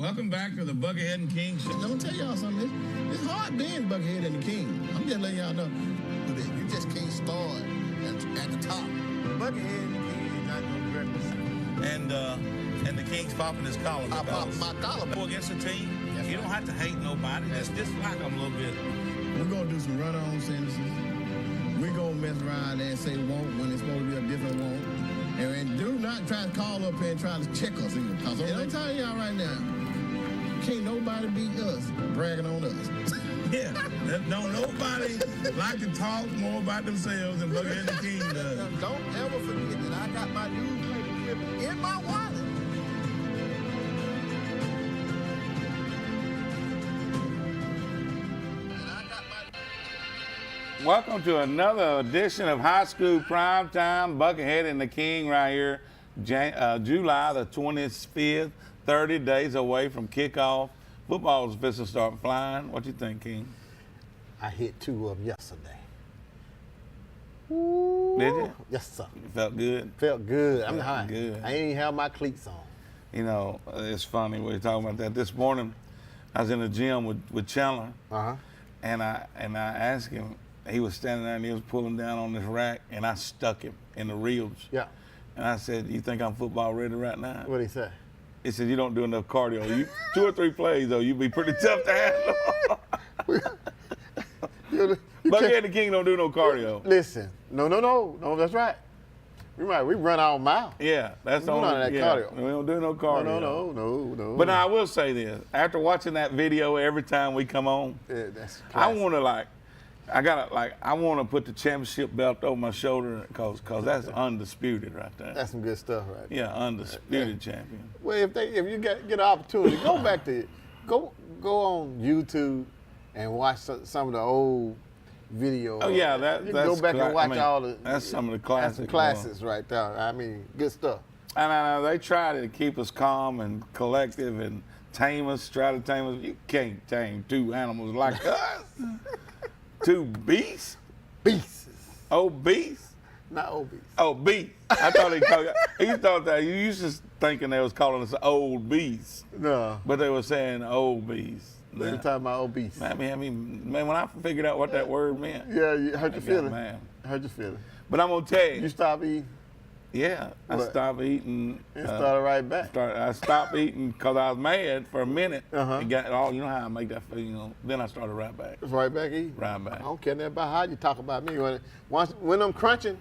Welcome back to the Buckethead and King Show. I'm gonna tell y'all something. It's hard being Buckethead and the King. I'm just letting y'all know. You just can't start at the top. Buckethead and the King is not gonna breakfast. And the King's popping his collar. I pop my collar. Go against a team. That's you don't have to hate nobody. Just like them a little bit. We're gonna do some run-on sentences. We're gonna mess around there and say won't when it's supposed to be a different won't. And do not try to call up here and try to check us either. Because I'm telling y'all right now, can't nobody beat us bragging on us. Yeah, don't nobody like to talk more about themselves than Buckethead and the King does. Don't ever forget that I got my newspaper in my wallet. Welcome to another edition of High School Primetime. Buckethead and the King right here, July the 25th, 30 days away from kickoff. Football's supposed to start flying. What you think, King? I hit 2 of them yesterday. Did you? Yes, sir. Felt good? Felt good. I'm high. Good. I ain't even have my cleats on. You know, it's funny we were talking about that. This morning, I was in the gym with Chandler, and I asked him. He was standing there and he was pulling down on this rack, and I stuck him in the ribs. Yeah. And I said, "You think I'm football ready right now?" What'd he say? He said, "You don't do enough cardio. You 2 or 3 plays though, you'd be pretty tough to handle." Buckethead and the King don't do no cardio. Listen, no, that's right. We run our mile. Yeah, that's We on that cardio. We don't do no cardio. No. But now I will say this: after watching that video, every time we come on, Yeah, that's I classic. want to I want to put the championship belt over my shoulder because that's undisputed right there. That's some good stuff right there. Yeah, undisputed champion. Well, if you get an opportunity, go on YouTube and watch some of the old videos. Oh yeah, you can go back and watch all the. That's some of the That's classics. some classics right there. I mean, good stuff. And I know they try to keep us calm and collective and tame us, try to tame us. You can't tame 2 animals like us. 2 beasts? Beasts. Oh, beasts? Not old beasts. Oh, beasts. I thought he thought that. You used to thinking they was calling us old beasts. No. But they were saying old beasts. They were talking about obese. Man, when I figured out what that word meant. Yeah, you hurt your feeling. Man. Hurt your feeling. But I'm going to tell you. You stop eating. Yeah, I What? stopped eating. And started right back. I stopped eating because I was mad for a minute. Uh-huh. And got all, you know how I make that feel, Then I started right back. Right back eating. Right back. I don't care nothing about how you talk about me. When I'm crunching,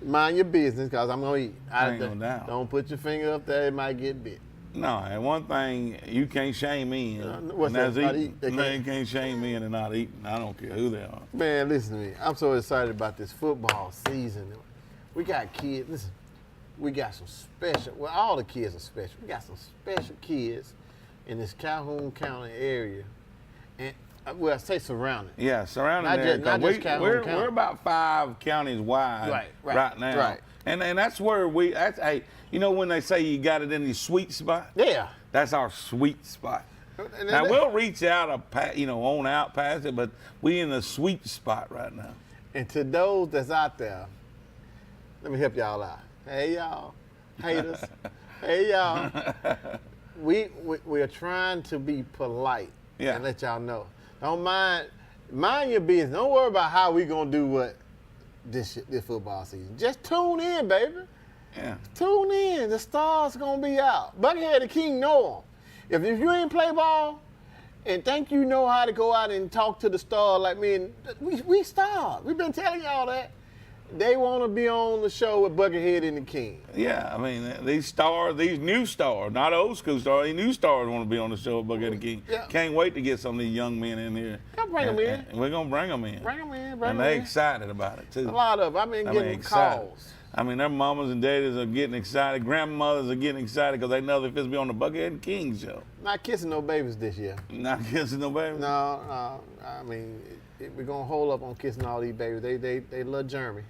mind your business because I'm going to eat. Ain't no doubt. Don't put your finger up there. It might get bit. No, and one thing you can't shame me in, what's and that's that? Not eating. eat? Man, can't shame me into not eating. I don't care who they are. Man, listen to me. I'm so excited about this football season. We got kids. Listen, we got some special. Well, all the kids are special. We got some special kids in this Calhoun County area, and I say surrounding. Yeah, surrounding Not there. just- not 'cause just Calhoun County. we're about 5 counties wide right now. right. And that's where hey, you know when they say you got it in your sweet spot? Yeah. That's our sweet spot. And Now that- we'll reach out on out past it, but we in the sweet spot right now. And to those that's out there, let me help y'all out. Hey y'all, haters. Hey y'all. We are trying to be polite and let y'all know. Don't mind your business. Don't worry about how we gonna do what this football season. Just tune in, baby. Yeah. Tune in. The stars gonna be out. Buckethead the King know them. If you ain't play ball and think you know how to go out and talk to the stars like me, and we stars. We've been telling y'all that. They want to be on the show with Buckethead and the King. Yeah, I mean, these new stars, not old school stars, these new stars want to be on the show with Buckethead and the King. Yeah. Can't wait to get some of these young men in here. I'll bring them in. And we're going to bring them in. Bring them in. And they're excited about it, too. A lot of them. I've been getting calls. I mean, their mamas and daddies are getting excited. Grandmothers are getting excited because they know they're supposed to be on the Buckethead and King show. Not kissing no babies this year. Not kissing no babies? No. I mean, we're going to hold up on kissing all these babies. They love Jeremy.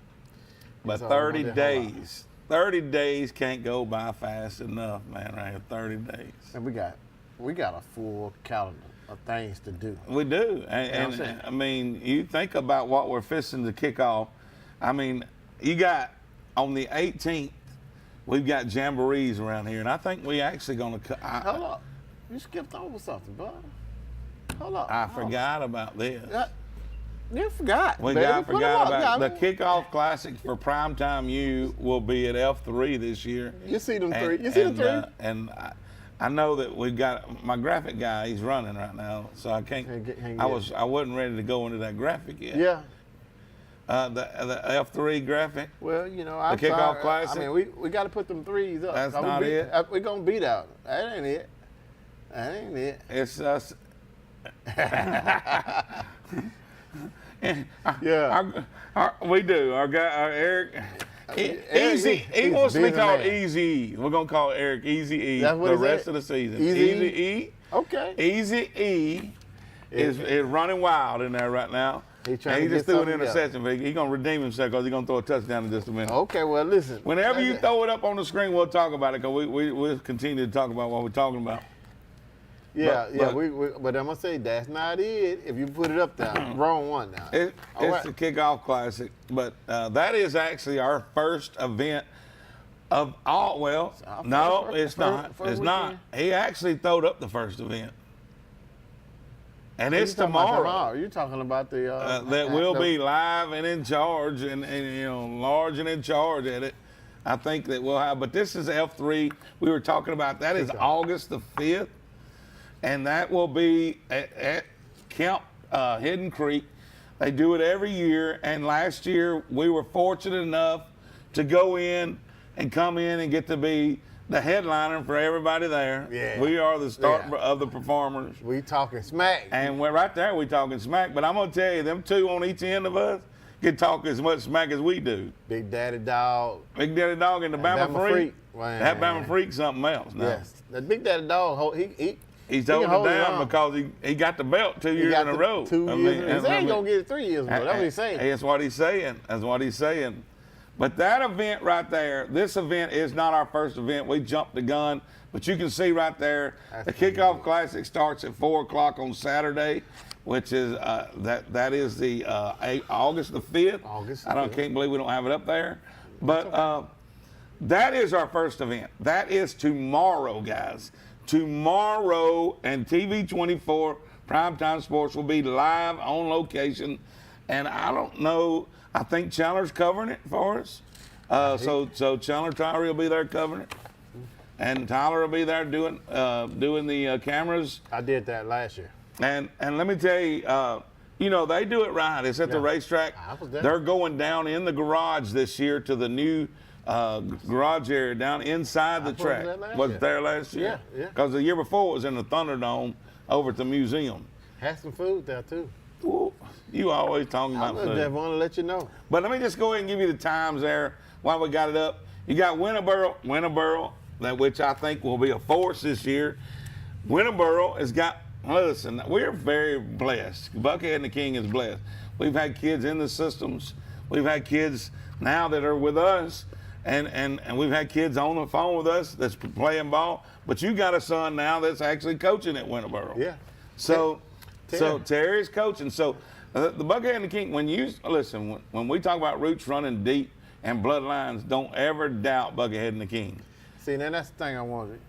But So 30 I'm gonna days. 30 days can't go by fast enough, man, right here. 30 days. And we got a full calendar of things to do. We do. You know what I'm And saying? I mean, you think about what we're fixing to kick off. I mean, you got on the 18th, we've got jamborees around here, and I think we actually going to. Hold up. You skipped over something, bud. Hold up. I forgot about this. You forgot. We baby. forgot Put 'em up. about Yeah, the kickoff classic for Primetime U will be at F3 this year. You see them And- three. You see them and, three. And I know that we've got my graphic guy. He's running right now, so I can't. Can't I get wasn't ready to go into that graphic yet. Yeah. The F3 graphic. Well, you know, I'm kickoff sorry. classic? I mean, we got to put them threes up. That's 'cause not it? We're gonna beat out. That ain't it. That ain't it. It's us. Yeah. We do. Our guy, Eric. Easy. He he's wants a to be busy called man. Easy E. We're gonna call Eric Easy E That's what the he rest said? of the season. Easy Easy E? E. Okay. Easy E is running wild in there right now. He trying And he to just get threw an something together. interception, but he's gonna redeem himself because he's gonna throw a touchdown in just a minute. Okay. Well, listen. Whenever you throw it up on the screen, we'll talk about it because we'll continue to talk about what we're talking about. Yeah, but- but I'm gonna say that's not it. If you put it up there, wrong one now. It's All right. the kickoff classic, but that is actually our first event of all. Well, our no, first- it's not. first It's not. weekend? He actually throwed up the first event, and What it's you talking about tomorrow. You're talking about the That will be live and in charge, and large and in charge at it. I think that we'll have. But this is F3. We were talking about that is Kickoff. August the 5th. And that will be at Camp Hidden Creek. They do it every year. And last year, we were fortunate enough to go in and come in and get to be the headliner for everybody there. Yeah. We are the start Yeah. of the performers. We talking smack. And we're right there, we talking smack. But I'm going to tell you, them two on each end of us can talk as much smack as we do. Big Daddy Dog. Big Daddy Dog and the Bama, Bama Freak. Freak. Man. That Bama Freak something else now. Yes. The Big Daddy Dog. He's He holding hold it it down on. because he got the belt 2 years in a row. 2 years. He ain't gonna get it 3 years ago. That's what he's saying. That's what he's saying. That's what he's saying. But that event right there, this event is not our first event. We jumped the gun, but you can see right there, That's the pretty kickoff good. classic starts at 4:00 on Saturday, which is that is the August the 5th. August the I 5th. can't believe we don't have it up there, but that is our first event. That is tomorrow, guys. Tomorrow, and TV24 Primetime Sports will be live on location. And I don't know, I think Chandler's covering it for us. So Chandler Tyree will be there covering it. And Tyler will be there doing the cameras. I did that last year. And let me tell you, they do it right. It's at the racetrack. I was there. They're going down in the garage this year to the new garage area down inside the was track. there last Was year. it there last year? Yeah, yeah. Because the year before it was in the Thunderdome over at the museum. Had some food there too. Ooh, you always talking I about just food. want to let you know. But let me just go ahead and give you the times there while we got it up. You got Winterboro, which I think will be a force this year. Winterboro has got, listen, we're very blessed. Buckhead and the King is blessed. We've had kids in the systems. We've had kids now that are with us, and we've had kids on the phone with us that's playing ball. But you got a son now that's actually coaching at Winterboro. Yeah. So Terry. Terry's coaching. So the Buckhead and the King, when we talk about roots running deep and bloodlines, don't ever doubt Buckhead and the King. See, now that's the thing I wanted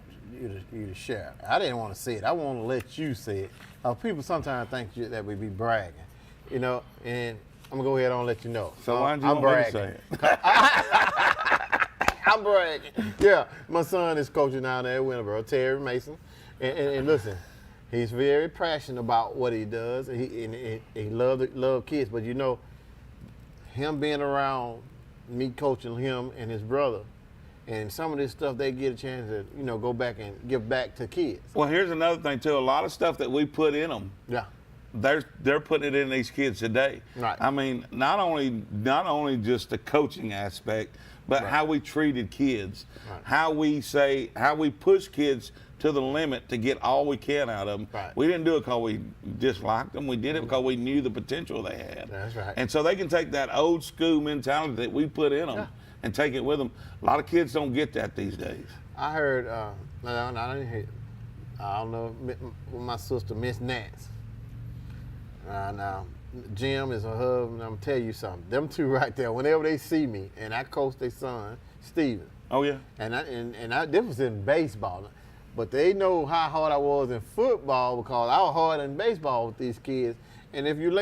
you to share. I didn't want to say it. I want to let you say it. People sometimes think that we be bragging, and I'm gonna go ahead and let you know. So why don't you I'm want me to bragging. say it? I'm bragging. Yeah, my son is coaching down there at Winterboro, Terry Mason, and listen, he's very passionate about what he does. He love kids, but him being around me coaching him and his brother, and some of this stuff they get a chance to go back and give back to kids. Well, here's another thing too. A lot of stuff that we put in them, Yeah. they're putting it in these kids today. Right. I mean, not only just the coaching aspect, but how we treated kids, Right. how we push kids to the limit to get all we can out of them. Right. We didn't do it because we disliked them. We did it because we knew the potential they had. That's right. And so they can take that old school mentality that we put in them and take it with them. A lot of kids don't get that these days. I heard, I didn't hear, I don't know, my sister, Miss Nance. Now, Jim is her husband. I'm gonna tell you something. Them two right there, whenever they see me, and I coach their son, Steven, Oh yeah. and this was in baseball. But they know how hard I was in football because I was hard in baseball with these kids. And if you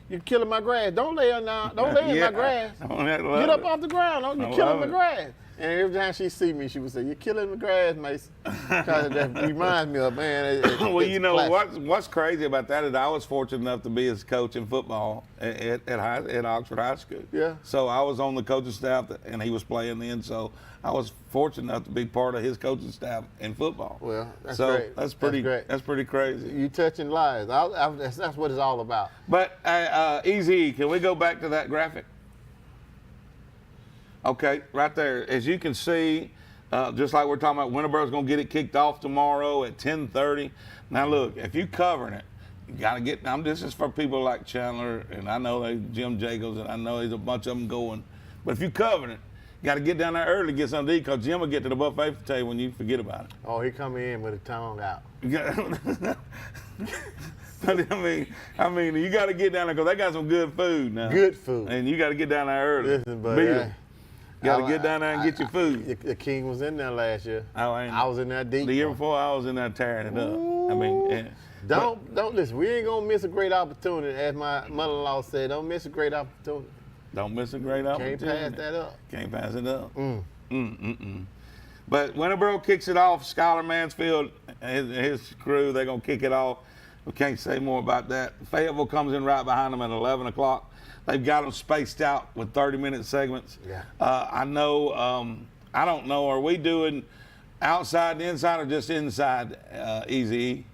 you're killing my grass. Don't lay in now. Don't lay in my grass. Get up off the ground. You're killing my grass. And every time she see me, she would say, "You're killing the grass, Mason." Because that reminds me of, man. Well, you know classic. what's crazy about that is I was fortunate enough to be his coach in football at Oxford High School. Yeah. So I was on the coaching staff, and he was playing then. So I was fortunate enough to be part of his coaching staff in football. Well, that's so great. That's pretty. Great. That's pretty crazy. You touching lives. That's what it's all about. But Easy, can we go back to that graphic? Okay, right there. As you can see, just like we're talking about, Winterboro's going to get it kicked off tomorrow at 10:30. Now, look, if you're covering it, you got to get. This is for people like Chandler, and I know Jim Jacobs, and I know there's a bunch of them going. But if you're covering it, you got to get down there early to get something to eat, because Jim will get to the buffet table when you forget about it. Oh, he come in with a tongue out. I mean, you got to get down there because they got some good food now. Good food. And you got to get down there early. Listen, buddy. Got to get down there and get your food. The King was in there last year. I was in there deep. The year before, I was in there tearing it up. Ooh. I mean, yeah. Don't listen. We ain't gonna miss a great opportunity, as my mother-in-law said. Don't miss a great opportunity. Don't miss a great opportunity. Can't pass that up. Can't pass it up. But Winterboro kicks it off. Skylar Mansfield and his crew, they're gonna kick it off. We can't say more about that. Fayetteville comes in right behind them at 11 o'clock. They've got them spaced out with 30-minute segments. Yeah. I know, I don't know, are we doing outside and inside or just inside, Easy?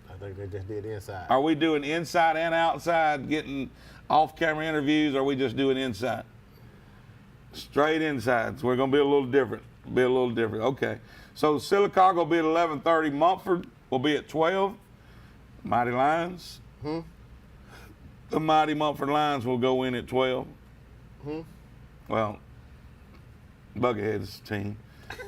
I think they just did inside. Are we doing inside and outside, getting off-camera interviews, or are we just doing inside? Straight inside. So we're going to be a little different. Okay. So Sylacauga will be at 11:30. Mumford will be at 12. Mighty Lions. The Mighty Mumford Lions will go in at 12. Well, Buckethead's team.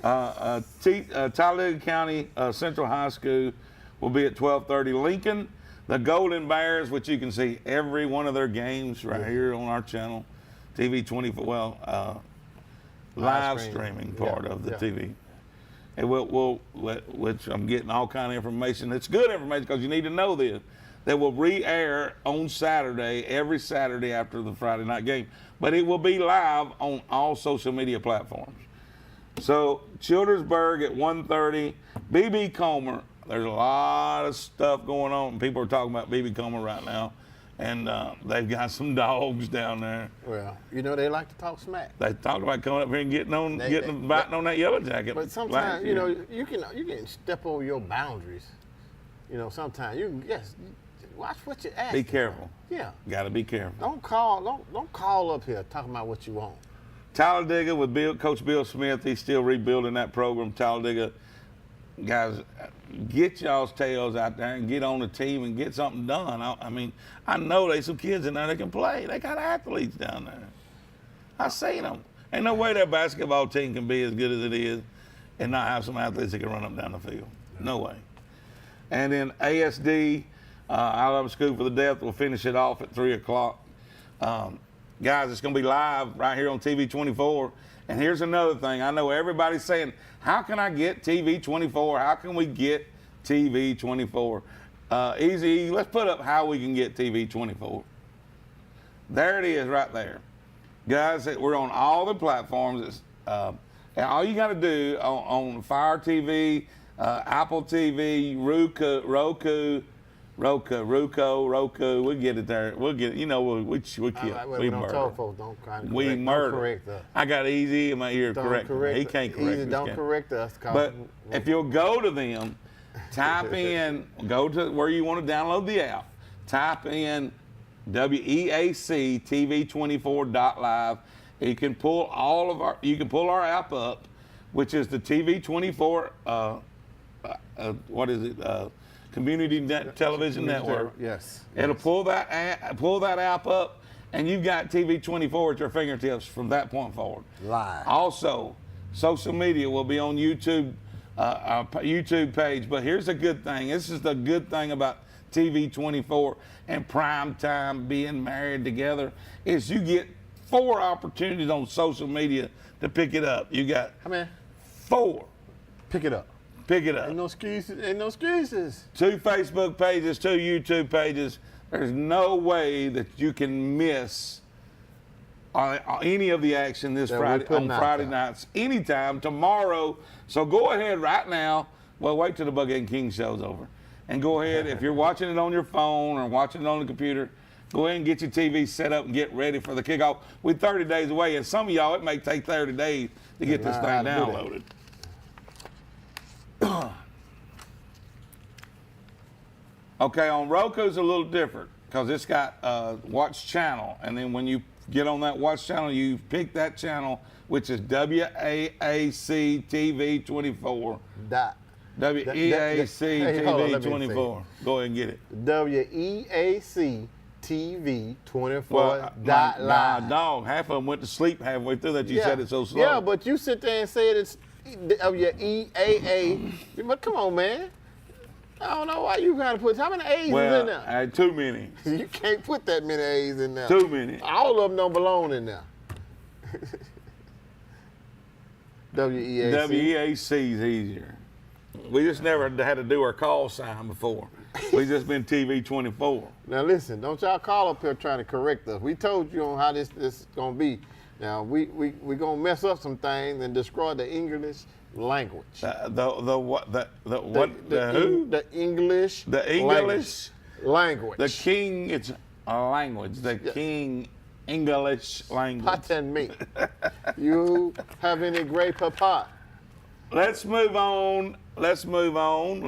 Talladega County Central High School will be at 12:30. Lincoln, the Golden Bears, which you can see every one of their games right here on our channel, TV 24. Well, live streaming part of the TV. And which I'm getting all kind of information. It's good information because you need to know this. That will re-air on Saturday, every Saturday after the Friday night game. But it will be live on all social media platforms. So Childersburg at 1:30. B.B. Comer, there's a lot of stuff going on. People are talking about B.B. Comer right now. And they've got some dogs down there. Well, you know, they like to talk smack. They talk about coming up here and biting on that yellow jacket. But sometimes, you know, you can step over your boundaries. You know, sometimes you can watch what you ask. Be careful. Yeah. Got to be careful. Don't call up here talking about what you want. Talladega with Coach Bill Smith, he's still rebuilding that program. Talladega, guys, get y'all's tails out there and get on the team and get something done. I mean, I know there's some kids in there that can play. They got athletes down there. I seen them. Ain't no way their basketball team can be as good as it is and not have some athletes that can run up down the field. No way. And then ASD, Alabama School for the Deaf, will finish it off at 3 o'clock. Guys, it's going to be live right here on TV 24. And here's another thing. I know everybody's saying, how can I get TV 24? How can we get TV 24? Easy, let's put up how we can get TV 24. There it is right there. Guys, we're on all the platforms. And all you got to do on Fire TV, Apple TV, Roku, we'll get it there. We'll get it. You know, we kill. We murder. Don't correct us. I got Easy in my ear correct. He can't correct us. Don't correct us. But if you'll go to them, type in, go to where you want to download the app. Type in WEAC TV24.live. You can pull our app up, which is the TV24. What is it? Community Television Network. Yes. It'll pull that app up, and you've got TV 24 at your fingertips from that point forward. Live. Also, social media will be on YouTube, our YouTube page. But here's a good thing. This is the good thing about TV 24 and prime time being married together is you get 4 opportunities on social media to pick it up. You got Come in. 4. Pick it up. Pick it up. Ain't no excuses. Ain't no excuses. 2 Facebook pages, 2 YouTube pages. There's no way that you can miss any of the action this That we're Friday putting on out Friday there. nights, anytime, tomorrow. So go ahead right now. Well, wait till the Buckhead and King show's over. And go ahead, if you're watching it on your phone or watching it on the computer, go ahead and get your TV set up and get ready for the kickoff. We're 30 days away, and some of y'all, it may take 30 days to get this Learn thing how to do downloaded. Okay, on Roku's a little different because it's got watch channel, and then when you get on that watch channel, you pick that channel, which is WAAC TV 24. Dot. WEAC Hey, hold on, TV let me 24. Go ahead and get it. WEAC TV 24 Well, dot nah, live. dog, half of them went to sleep halfway through that. You said it so slow. Yeah, but you sit there and said it's WEAA. But come on, man. I don't know why you gotta put how many A's is in well, there? too many. You can't put that many A's in there. Too many. All of them don't belong in there. WEAC. WEAC is easier. We just never had to do our call sign before. We just been TV 24. Now listen, don't y'all call up here trying to correct us. We told you on how this is gonna be. Now we gonna mess up some things and destroy the English language. The English. The English. language. The King. It's a language. The King English language. Pardon me. You have any great papa? Let's move on. Let's move on.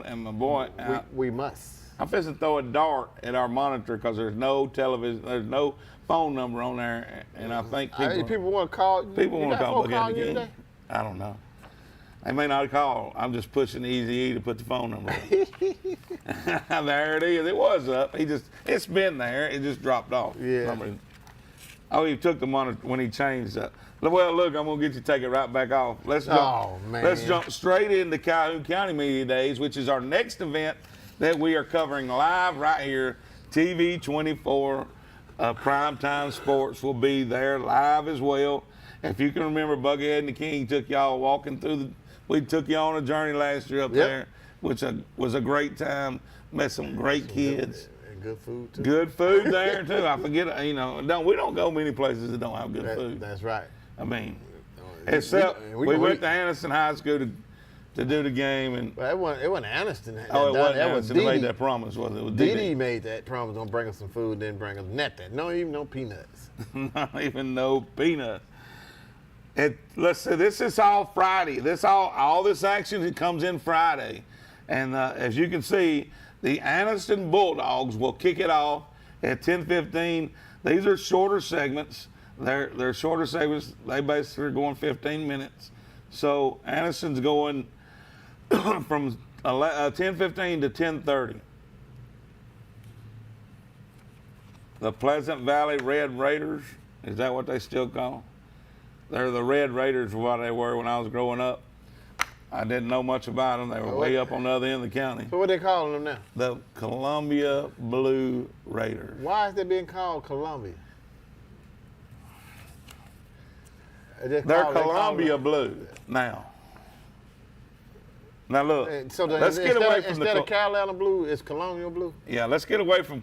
And my boy, We must. I'm fixing to throw a dart at our monitor because there's no television, there's no phone number on there, and I think People want to call. people want to call Buckhead Buckhead you again. today? I don't know. They may not call. I'm just pushing Easy E to put the phone number up. There it is. It was up. It's been there. It just dropped off. Yeah. For some reason. Oh, he took the monitor when he changed that. Well, look, I'm gonna get you to take it right back off. Let's jump straight into Calhoun County Media Days, which is our next event that we are covering live right here. TV 24 primetime sports will be there live as well. If you can remember, Buckhead and the King took y'all walking through we took you on a journey last year up there, which was a great time. Met some great kids. And good food too. Good food there too. I forget, we don't go many places that don't have good food. That's right. I mean, except we went to Anniston High School to do the game, and Well, it wasn't Aniston. it wasn't Anniston that made that promise, was it? It was Dee Dee Dee made that promise. Don't bring us some food, didn't bring us nothing. No, even no peanuts. Not even no peanuts. Let's see, this is all Friday. All this action comes in Friday, and as you can see, the Anniston Bulldogs will kick it off at 10:15. These are shorter segments. They're shorter segments. They basically are going 15 minutes. So Anniston's going from 10:15 to 10:30. The Pleasant Valley Red Raiders, is that what they still call? They're the Red Raiders, what they were when I was growing up. I didn't know much about them. They were way up on the other end of the county. So what they calling them now? The Columbia Blue Raiders. Why is they being called Columbia? They're Columbia Blue now. Now look, So let's get away from instead of Carolina Blue, it's Colonial Blue. Yeah, let's get away from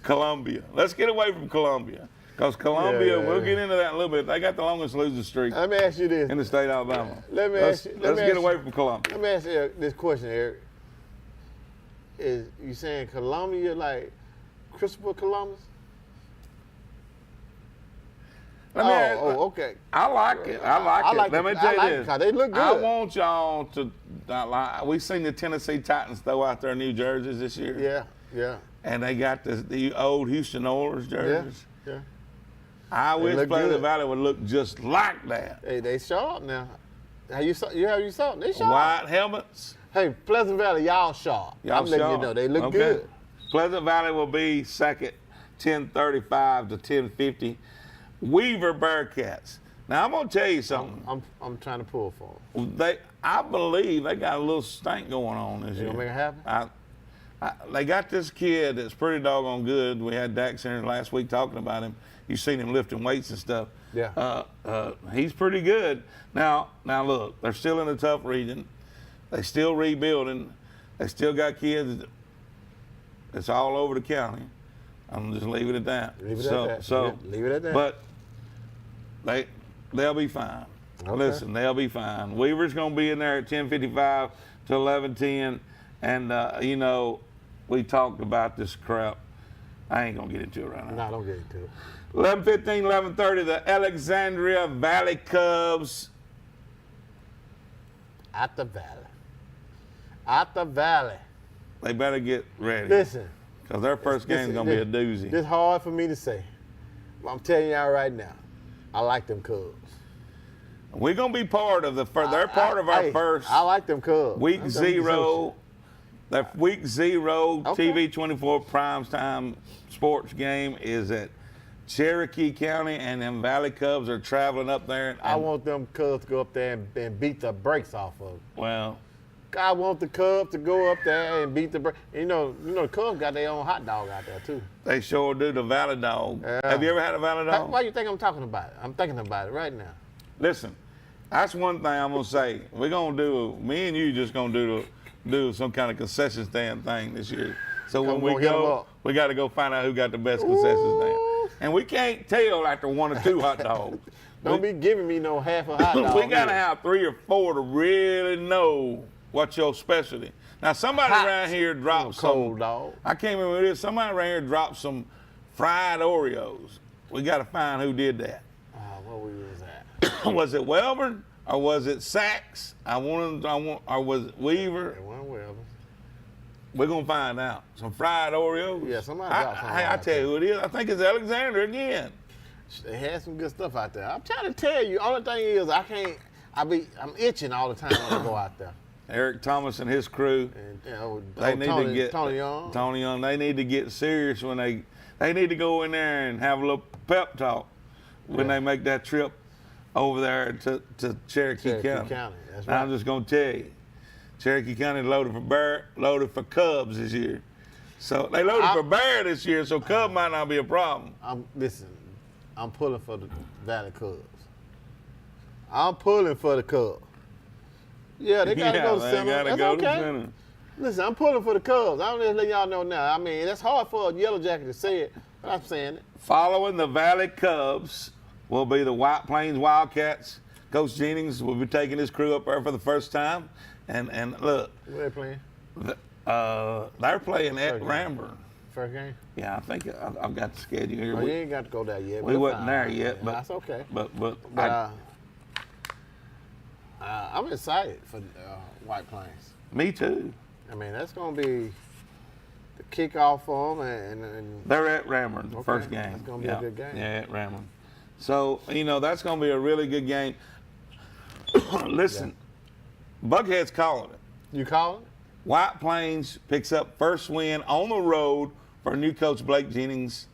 Columbia. Let's get away from Columbia. Because Columbia, we'll get into that in a little bit. They got the longest losing streak Let me ask you this. in the state of Alabama. Let's get away from Columbia. Let me ask you this question, Eric. Is you saying Columbia like Christopher Columbus? Okay. I like it. Let me tell you this. 'Cause they look good. I want y'all to not lie. We've seen the Tennessee Titans throw out their new jerseys this year. Yeah. And they got the old Houston Oilers jerseys. Yeah. I wish look Pleasant good. Valley would look just like that. Hey, they sharp now. Have you saw them? They sharp. White helmets. Hey, Pleasant Valley, y'all sharp. I'm letting you know they look good. Pleasant Valley will be second, 10:35 to 10:50. Weaver Bearcats. Now I'm gonna tell you something. I'm trying to pull for them. I believe they got a little stank going on this You year. gonna make it happen? They got this kid that's pretty doggone good. We had Dax in here last week talking about him. You've seen him lifting weights and stuff. Yeah. He's pretty good. Now look, they're still in a tough region. They still rebuilding. They still got kids. It's all over the county. I'm just leave it at that. Leave it at that. So Leave it at that. But they'll be fine. Okay. Listen, they'll be fine. Weaver's going to be in there at 10:55 to 11:10, and you know, we talked about this crap. I ain't gonna get into it right now. No, don't get into it. 11:15, 11:30, the Alexandria Valley Cubs. Out the valley. Out the valley. They better get ready. Listen. Because their first game's going to be a doozy. It's hard for me to say. I'm telling y'all right now, I like them Cubs. We're going to be part of they're part of our first I like them Cubs. week zero. Their week zero Okay. TV 24 primetime sports game is at Cherokee County, and them Valley Cubs are traveling up there. And, I want them Cubs to go up there and beat the brakes off of them. Well, I want the Cubs to go up there and beat the brakes. You know, the Cubs got their own hot dog out there too. they sure do, the Valley Dog. Yeah. Have you ever had a Valley Dog? Why you think I'm talking about it? I'm thinking about it right now. Listen, that's one thing I'm gonna say. We're gonna do. Me and you just gonna do some kind of concession stand thing this year. So when we Hit 'em go, up. we got to go find out who got the best concession stand. And we can't tell after one or two hot dogs. Don't be giving me no half a hot dog. We got to either. have 3 or 4 to really know what's your specialty. Now somebody Hot. around here dropped Cold some. dog. I can't remember this. Somebody around here dropped some fried Oreos. We got to find who did that. Where we was at? Was it Welborn or was it Sachs? Or was it Weaver? It wasn't Welborn. We're gonna find out. Some fried Oreos. Yeah, somebody dropped something I out tell you who it is. I think it's Alexander again. They had some good stuff out there. I'm trying to tell you. Only thing is, I'm itching all the time when I go out there. Eric Thomas and his crew. And you know, They need Tony, to get Tony Young. Tony Young. They need to get serious when they need to go in there and have a little pep talk when they make that trip over there to Cherokee County. That's Now, right. I'm just gonna tell you, Cherokee County loaded for Cubs this year. So they loaded for Bear this year, so Cub might not be a problem. Listen, I'm pulling for the Valley Cubs. I'm pulling for the Cubs. Yeah, they gotta go to they center. gotta That's go okay. to center. Listen, I'm pulling for the Cubs. I'm just letting y'all know now. I mean, that's hard for a Yellow Jacket to say it, but I'm saying it. Following the Valley Cubs will be the White Plains Wildcats. Coach Jennings will be taking his crew up there for the first time. And look, Where they playing? they're playing at Okay. Ramburn. First game? Yeah, I think I've got the schedule here. Oh, you ain't got to go there yet. we We're wasn't fine. there yet, but That's okay. But I'm excited for White Plains. me too. I mean, that's going to be the kickoff for them. And They're at Ramburn, the Okay, first game. that's gonna be a good game. Yeah, at Ramburn. So, that's going to be a really good game. Listen, Buckhead's calling it. you calling? White Plains picks up first win on the road for new coach Blake Jennings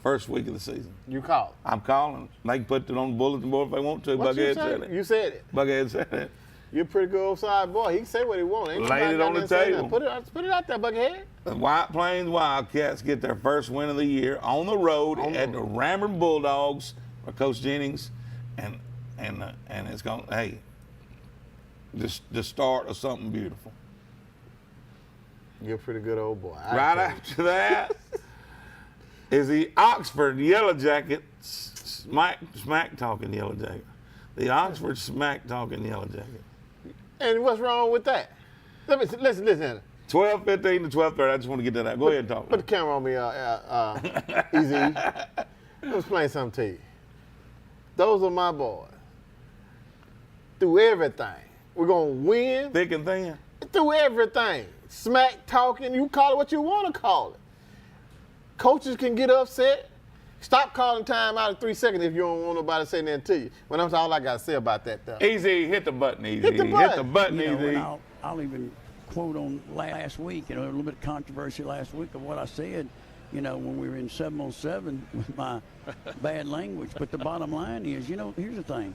first week of the season. You calling? I'm calling. They can put it on the bulletin board if they want to. What you Buckhead say? said it. You said it. Buckhead said it. You're a pretty good outside boy. He can say what he wants. Ain't Laid nobody it got on the nothing to say table. now. Put it out there, Buckhead. The White Plains Wildcats get their first win of the year on the road at the Ramburn Bulldogs for Coach Jennings, and it's going the start of something beautiful. You're a pretty good old boy. Right after that is the Oxford Yellow Jackets smack talking Yellow Jacket. The Oxford smack talking Yellow Jacket. And what's wrong with that? Listen. 12:15 to 12:30. I just want to get that out. Go ahead and talk. Put the camera on me, Easy. Let me explain something to you. Those are my boys. Through everything. We're going to win. Thick and thin. Through everything. Smack talking, you call it what you want to call it. Coaches can get upset. Stop calling time out in 3 seconds if you don't want nobody saying that to you. When that's all I got to say about that stuff. Easy, hit the button, Easy. Hit the button. Hit the button, You know, Easy. and I'll even quote on last week, a little bit of controversy last week of what I said, when we were in 7-on-7 with my bad language. But the bottom line is, here's the thing.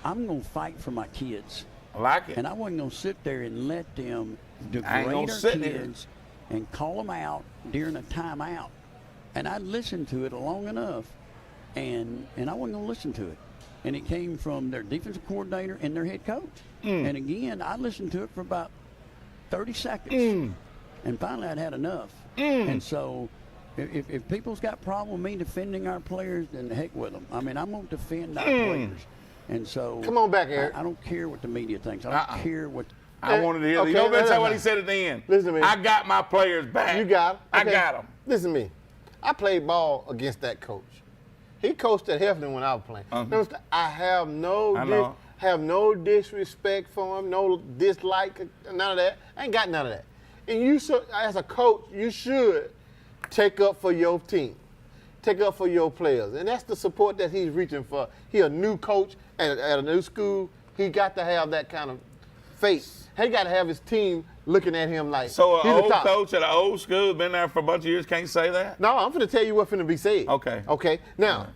I'm going to fight for my kids. I like it. And I wasn't going to sit there and let them I ain't degrade gonna our sit there. kids and call them out during a timeout. And I'd listened to it long enough, and I wasn't going to listen to it. and it came from their defensive coordinator and their head coach. And again, I listened to it for about 30 seconds, and finally I'd had enough. And so, if people's got problem with me defending our players, then heck with them. I mean, I'm going to defend our players. And so, Come on back, Eric. I don't care what the media thinks. I don't care what. I wanted to hear. Okay, You know listen, what he said at the end? Listen to me. I got my players back. You got 'em. I Okay. got them. Listen to me. I played ball against that coach. He coached at Heflin when I was playing. I have no disrespect for him, no dislike, none of that. I ain't got none of that. And you should, as a coach, you should take up for your team, take up for your players, and that's the support that he's reaching for. He a new coach at a new school. He got to have that kind of faith. He got to have his team looking at him like So he's an the old top. coach at an old school, been there for a bunch of years, can't say that? No, I'm finna tell you what's finna be said. Okay. Okay. Now,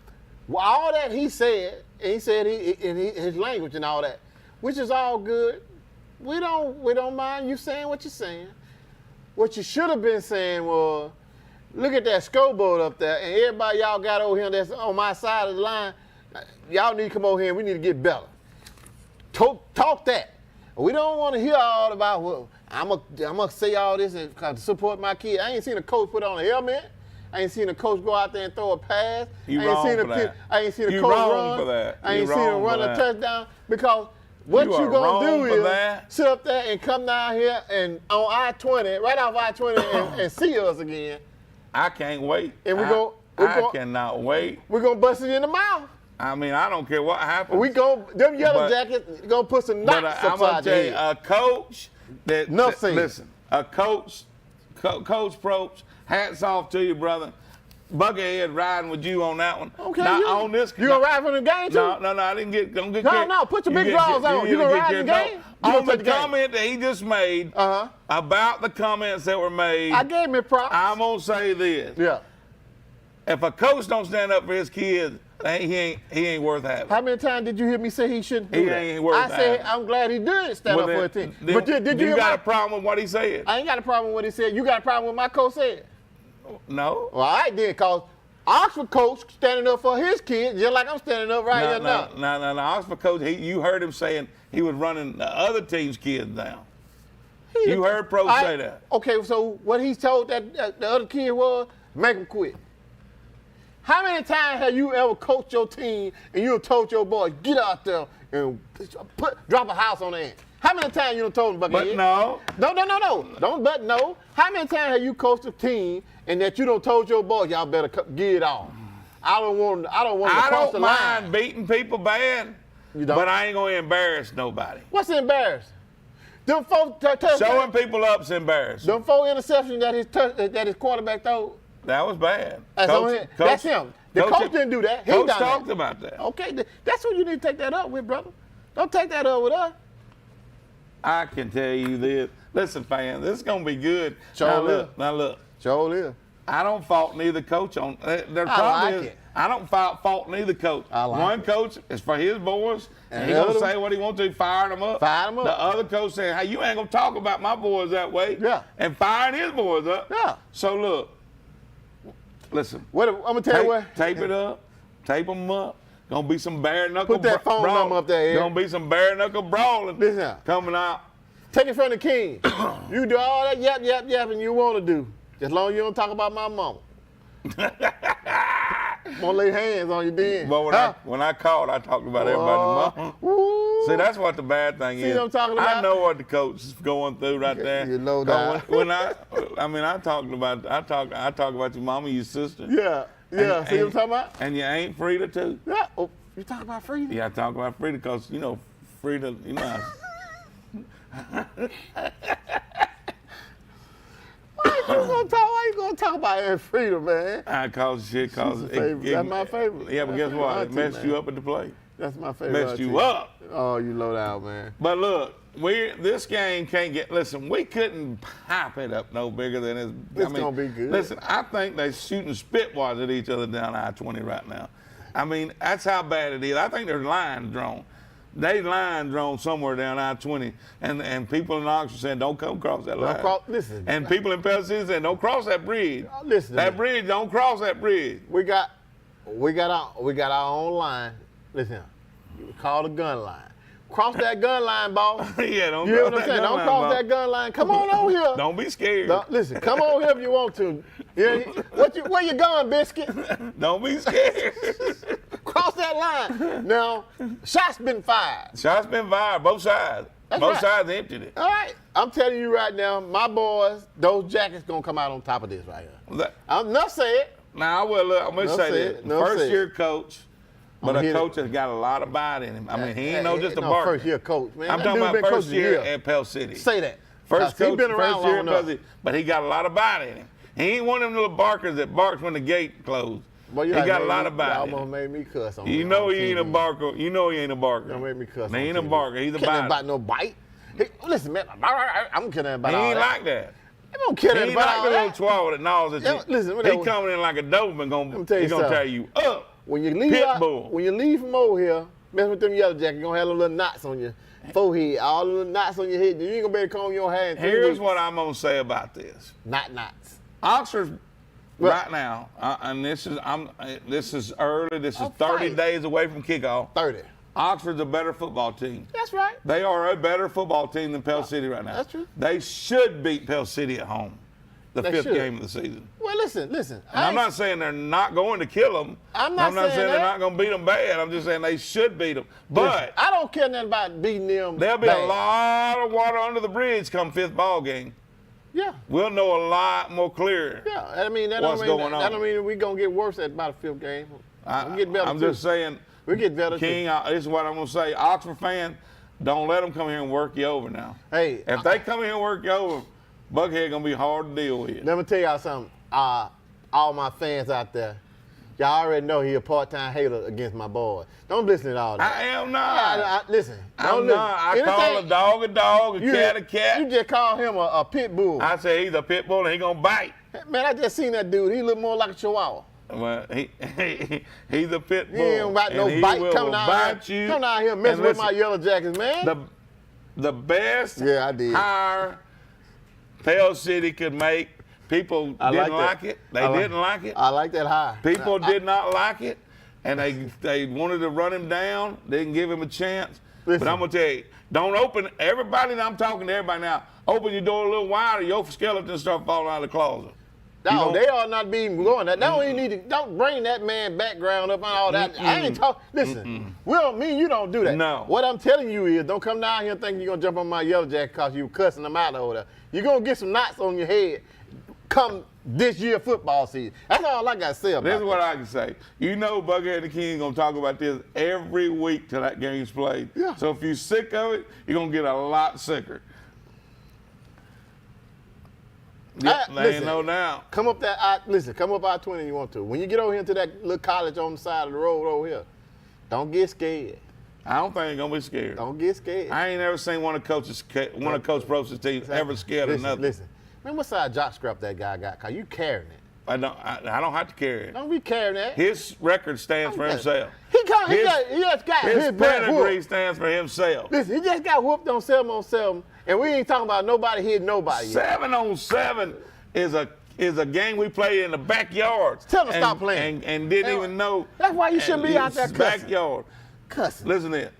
all that he said, and he said his language and all that, which is all good. We don't mind you saying what you're saying. What you should have been saying was, look at that scoreboard up there, and everybody y'all got over here that's on my side of the line. Y'all need to come over here, and we need to get better. Talk that. We don't want to hear all about, well, I'm gonna say all this and to support my kid. I ain't seen a coach put on a helmet. I ain't seen a coach go out there and throw a pass. You I ain't wrong seen for a that. kid. I ain't seen a You coach wrong run. for that. I ain't You seen him wrong run for a that. touchdown because what You you are gonna wrong do for is that. sit up there and come down here and on I-20, right off I-20, and see us again. I can't wait. And I cannot wait. We're gonna bust it in the mouth. I mean, I don't care what happens. Them yellow But- jackets gonna put some But knots I'm gonna upside tell your you, head. a coach that Enough said. listen, a coach, Coach Probst, hats off to you, brother. Buckethead riding with you on that one. Okay, Not you on this. You gonna ride from the game too? No, I didn't get. Don't get No, carried- no, put your you big get- draws on. You didn't gonna get ride in the carried- game? No, You on gonna the take the game? comment that he just made about the comments that were made, I gave him props. I'm gonna say this: Yeah. if a coach don't stand up for his kids, he ain't worth having. How many times did you hear me say he shouldn't do He that? ain't worth I said having. I'm glad he did stand Well, up for a then- team. then But did you hear got my? a problem with what he said? I ain't got a problem with what he said. You got a problem with my coach said? No. Well, all right then, cause Oxford coach standing up for his kids just like I'm standing up right here now. No. Oxford coach, you heard him saying he was running the other team's kids down. You heard Pro say that. Okay, so what he told that the other kid was, make him quit. How many times have you ever coached your team and you have told your boys, get out there and drop a house on the end? How many times you done told them, But Buckethead? no. No. Don't but no. How many times have you coached a team and that you done told your boys, y'all better get it on? I don't want to I cross the don't line. mind beating people bad, You don't? but I ain't going to embarrass nobody. What's embarrassing? Them four Showing people up's embarrassing. them four interceptions that his quarterback threw. That was bad. That's him. The coach didn't do that. He Coach done talked that. about that. Okay, that's who you need to take that up with, brother. Don't take that up with us. I can tell you this. Listen, fans, this is going to be good. Sure Now look. Joel is. I don't fault neither coach on. Their I problem like is it. I don't fault neither coach. I like One it. coach is for his boys, and And he the gonna other say what he wants to, firing them up. Fire 'em up. The other coach saying, "Hey, you ain't gonna talk about my boys that way." Yeah. And firing his boys up. Yeah. So look, listen. I'm gonna tell you what. Tape it up, tape them up. Gonna be some bare knuckle. Put that phone brawl- number up there, Ed. Gonna be some bare knuckle brawling Listen now. coming out. Take it from the king. You do all that yapping you want to do, as long as you don't talk about my mama. I'm gonna lay hands on you then. But when I called, I talked about everybody's mama. Woo. See, that's what the bad thing is. what I'm talking I about? know what the coach is going through right there. You know 'Cause that. When I talk about your mama, your sister. Yeah. See what I'm talking about? And you ain't Frida too. Yeah. Oh, you talking about freedom? Yeah, I talk about Frida because Frida, Why you gonna talk about Aunt Frida, man? I cause shit cause She's a favorite. That's my favorite. Yeah, but That's guess my what? It auntie, messed man. you up at the play. That's my favorite. Messed you auntie. up. Oh, you low down, man. But look, this game can't get. Listen, we couldn't pop it up no bigger than this. It's gonna be good. Listen, I think they're shooting spitwads at each other down I-20 right now. I mean, that's how bad it is. I think there's lines drawn. They line drawn somewhere down I-20, and people in Oxford saying don't come across that line. Listen. And people in Pell City saying don't cross that bridge. Listen to That me. bridge, don't cross that bridge. We got our own line. Listen, Call the gun line. Cross that gun line, boss. Yeah, don't You hear cross what I'm that saying? gun Don't line, cross boss. that gun line. Come on over here. Don't be scared. Listen, come on here if you want to. Yeah, where you going, Biscuit? Don't be scared. Cross that line. Now, shots been fired. Shots been fired, both sides. That's Both right. sides emptied it. All right. I'm telling you right now, my boys, those jackets going to come out on top of this right here. I'm not saying. Now, I'm going to say this. First year coach, but I'ma a hit coach it. that's got a lot of bite in him. I mean, he ain't no just a barker. First year coach, man. I'm That talking dude about been first coaching year here. at Pell City. Say that. First 'Cause he coach, been around first year long at Pell enough. City, but he got a lot of bite in him. He ain't one of them little barkers that barks when the gate closed. Boy, He you got a made lot me- of bite you in almost him. made me cuss on You on know he ain't a TV. barker. You know he ain't a barker. Don't make me cuss. He on ain't a TV. barker. He's a Can't biter. about no bite. Hey, listen, man. I'm kidding about He all ain't that. like that. I don't care He ain't about like all the little that. chihuahua that gnaws at Yeah, you. listen, He whatever. coming in like a Doberman, me tell you he gonna something. tear you up. When you leave Pitbull. when you leave from over here, mess with them yellow jackets, you're gonna have little knots on your forehead, all the little knots on your head. You ain't gonna be able to comb your hair in 3 Here's weeks. what I'm gonna say about this. Not knots. Oxford Well- right now, and this is early. This is Oh, 30 fight. days away from kickoff. 30. Oxford's a better football team. That's right. They are a better football team than Pell City right now. That's true. They should beat Pell City at home, the They 5th should. game of the season. Well, listen. And I'm not saying they're not going to kill them. I'm not saying saying they're that. not going to beat them bad. I'm just saying they should beat them. But I don't care nothing about beating them. there'll be bad. a lot of water under the bridge come 5th ball game. Yeah. We'll know a lot more clear. Yeah. I mean, that What's don't mean going that on? don't mean we're gonna get worse at about the 5th game. We get better I'm too. just saying, We get better King, too. this is what I'm going to say. Oxford fan, don't let them come here and work you over now. Hey, If they come here and work you over, Buckhead going to be hard to deal with. let me tell y'all something. All my fans out there, y'all already know he a part-time hater against my boys. Don't listen to all that. I am not. Listen. I'm don't listen. not. I call a Anything- dog, a cat, a cat. You just call him a pit bull. I say he's a pit bull and he going to bite. Man, I just seen that dude. He look more like a chihuahua. Well, he's a pit bull. He ain't about no and he bite will coming out bite here. you. Come down here messing And with my listen, yellow jackets, man. The best Yeah, I did. hire Pell City could make. People I didn't like like that. it. They I like- didn't like it. I like that high. People did not like it, and they wanted to run him down. They didn't give him a chance. Listen. But I'm gonna tell you, don't open. Everybody, I'm talking to everybody now. Open your door a little wider. Your skeleton start falling out of the closet. No, You don't- they are not being going. That don't even need to. Don't bring that man background up and all that. I ain't talk. Listen, we don't mean you don't do that. No. What I'm telling you is, don't come down here thinking you're gonna jump on my yellow jacket because you cussing them out over there. You're gonna get some knots on your head come this year football season. That's all I got to say about This is it. what I can say. You know, Buckhead the King gonna talk about this every week till that game's played. Yeah. So if you're sick of it, you're gonna get a lot sicker. Yeah, there ain't listen. no doubt. Come up come up I-20 if you want to. When you get over here to that little college on the side of the road over here, don't get scared. I don't think you're gonna be scared. Don't get scared. I ain't ever seen one of Coach Probst's teams ever scared of nothing. Listen, man, what size jock scrap that guy got? Cause you carrying it. I don't have to carry it. Don't be carrying that. His record stands for himself. He His- just got His his butt pedigree whooped. stands for himself. Listen, he just got whooped on 7-on-7, and we ain't talking about nobody hitting nobody yet. 7-on-7 is a game we played in the backyard. Tell him to stop playing. And didn't even know. That's why you shouldn't be out there It's cussing. backyard. Cussing. Listen to it.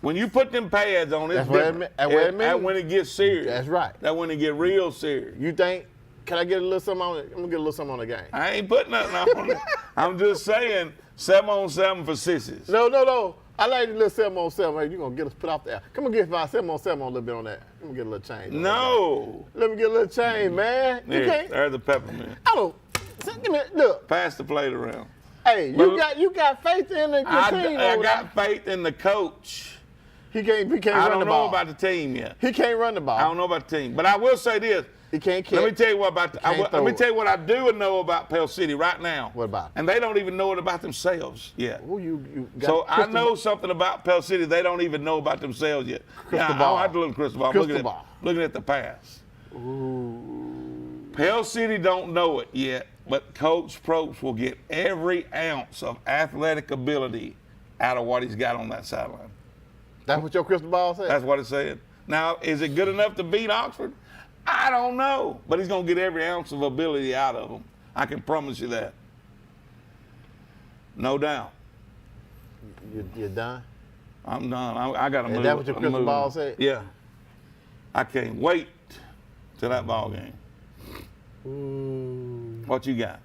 When you put them pads on, it's That's what it different. mean- that's what it That's mean. when it gets serious. That's right. That's when it get real serious. You think? Can I get a little something on it? I'm gonna get a little something on the game. I ain't putting nothing on it. I'm just saying 7-on-7 for sissies. No. I like the little 7-on-7. Hey, you gonna get us put off there? Come on, get my 7-on-7 on a little bit on that. Let me get a little change. on No. that. Let me get a little change, man. You Here, can't. there's the peppermint. I don't. Give me. Look. Pass the plate around. Hey, But- you got faith in the team I over got there. faith in the coach. He can't I run don't the know ball. about the team yet. He can't run the ball. I don't know about the team, but I will say this. He can't catch. Let me tell you what about. Can't let throw me it. tell you what I do know about Pell City right now. What about it? And they don't even know it about themselves yet. Who you got So I crystal know something about Pell City they don't even know about themselves yet. Crystal I ball. don't have to look at crystal ball. I'm Crystal looking ball. looking at the pass. Pell City don't know it yet, but Coach Probst will get every ounce of athletic ability out of what he's got on that sideline. That's what your crystal ball said? That's what it said. Now, is it good enough to beat Oxford? I don't know, but he's going to get every ounce of ability out of them. I can promise you that. No doubt. You done? I'm done. I got to move. Is that what your I'm crystal moving. ball said? Yeah. I can't wait till that ball game. Ooh, What you got?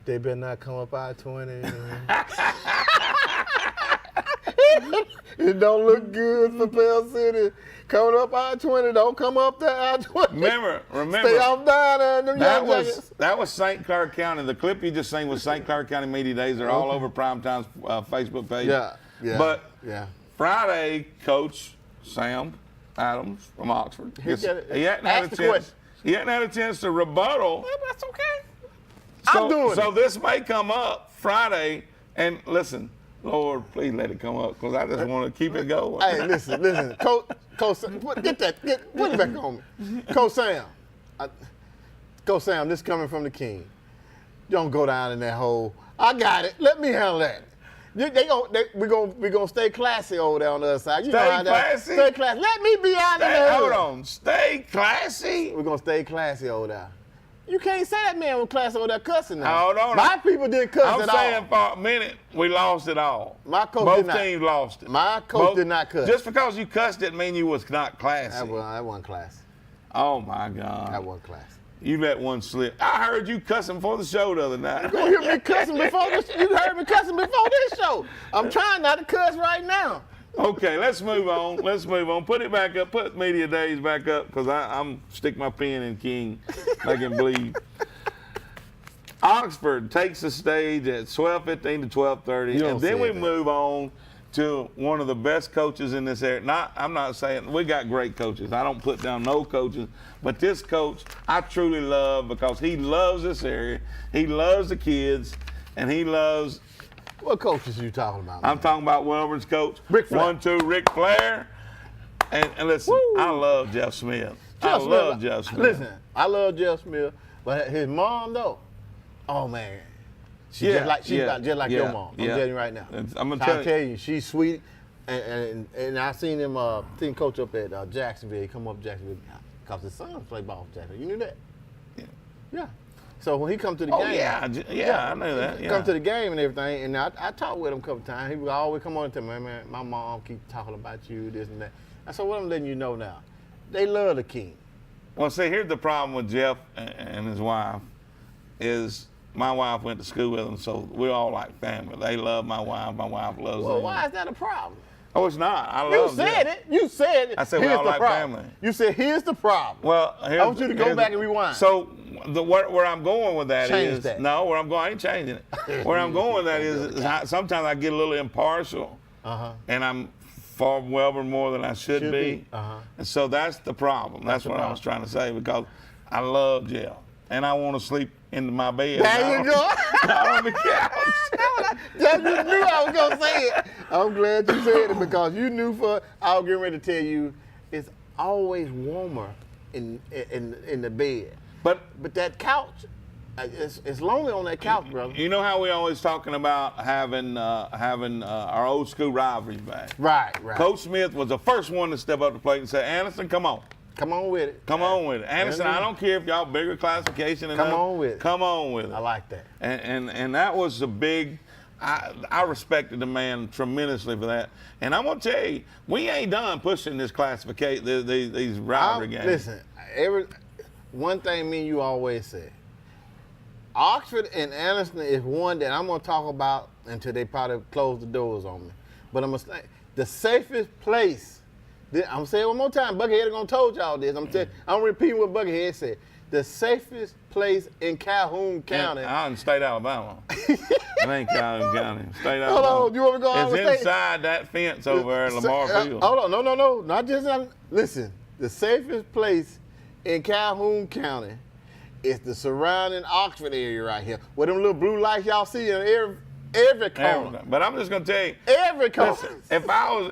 they better not come up I-20. It don't look good for Pell City. Coming up I-20, don't come up that I-20. Remember. Stay off down there in them Yellow Jackets. That was St. Clair County. The clip you just seen was St. Clair County Media Days. They're all over Primetime's Facebook page. Yeah. But yeah. Friday, Coach Sam Adams from Oxford. He got it. He hadn't Ask had a the chance. question. He hadn't had a chance to rebuttal. That's okay. So, I'm doing so it. this may come up Friday, and listen, Lord, please let it come up because I just want to keep it going. Hey, listen, Coach Sam, put it back on me. Coach Sam, Coach Sam, this coming from the King. Don't go down in that hole. I got it. Let me handle that. We're gonna stay classy over there on the other side. You Stay know how that- classy? Stay classy. Let me be out in the Hold hood. on, stay classy. We're gonna stay classy over there. You can't say that man was classy over there cussing now. Hold on. My people didn't cuss I'm at saying all. for a minute we lost it all. My coach Both did not. teams lost it. My coach did not cuss. Just because you cussed didn't mean you was not classy. That wasn't classy. Oh my God. That wasn't classy. You let one slip. I heard you cussing before the show the other night. You hear me cussing before this? You heard me cussing before this show. I'm trying not to cuss right now. Okay, let's move on. Let's move on. Put it back up. Put Media Days back up because I'm stick my pen in King, make him bleed. Oxford takes the stage at 12:15 to 12:30, You don't and then say we that. move on to one of the best coaches in this area. I'm not saying we got great coaches. I don't put down no coaches, but this coach I truly love because he loves this area. He loves the kids, and he loves. What coaches you talking about? I'm man? talking about Wilburn's coach. Ric Flair. 1-2, Ric Flair. And listen, Woo. I love Jeff Smith. I Jeff love Smith. Jeff Smith. Listen, I love Jeff Smith, but his mom though, oh man, she's Yeah, just like your yeah, mom. I'm yeah. telling you right now. I'm gonna I'll tell you. tell you, she's sweet, and I seen him coach up at Jacksonville. He come up to Jacksonville because his son play ball for Jacksonville. You knew that? Yeah. Yeah. So when he come to the Oh game, yeah, I knew that. Yeah. come to the game and everything, and I talked with him a couple times. He would always come on and tell me, man, my mom keep talking about you, this and that. I said, what I'm letting you know now, they love the King. Well, see, here's the problem with Jeff and his wife is my wife went to school with him, so we're all like family. They love my wife. My wife loves Well, them. why is that a problem? Oh, it's not. I You love said Jeff. it. You said it. I said we Here's all the like problem. family. You said, here's the problem. Well, I want you to go back and rewind. So, where I'm going with that Change is that. no. Where I'm going, I ain't changing it. Where I'm going with that is sometimes I get a little impartial, and I'm for Welborn more than I should be, and so that's the problem. That's what I was trying to say because I love Jeff, and I want to sleep in my bed. There you go. Not on the couch. Just you knew I was gonna say it. I'm glad you said it because you knew I was getting ready to tell you it's always warmer in the bed. But that couch, it's lonely on that couch, brother. you know how we always talking about having our old school rivalries back. Right. Coach Smith was the first one to step up to the plate and say, Anderson, come on. Come on with it. Come on with it. Anderson, I don't care if y'all bigger classification than Come us. on with it. Come on with it. I like that. And that was a big, I respected the man tremendously for that. And I'm going to tell you, we ain't done pushing this classification, these rivalry games. Listen, one thing me and you always say, Oxford and Anderson is one that I'm going to talk about until they probably close the doors on me. But I'm going to say, the safest place, I'm saying it one more time, Buckethead gonna told y'all this. I'm repeating what Buckethead said. The safest place in Calhoun County. I'm in state Alabama. It ain't Calhoun County. State Hold Alabama. on, you want me to go out It's and say? inside that fence over there at Lamar Field. Hold on, no, not just listen. The safest place in Calhoun County is the surrounding Oxford area right here, where them little blue lights y'all see in every corner. But I'm just gonna tell you, Every corner. listen,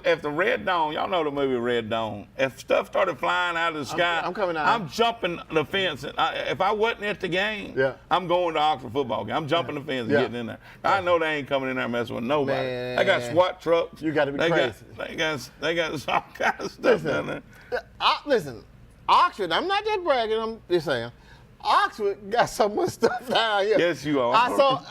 if the Red Dawn, y'all know the movie Red Dawn, if stuff started flying out of the sky, I'm coming out. I'm jumping the fence. If I wasn't at the game, Yeah. I'm going to Oxford football game. I'm jumping the fence and Yeah. getting in there. I know they ain't coming in there messing with nobody. Man. They got SWAT trucks. You gotta be they crazy. They got all kind of stuff down there. Listen, Oxford, I'm not just bragging, I'm just saying, Oxford got so much stuff down here. Yes, you are.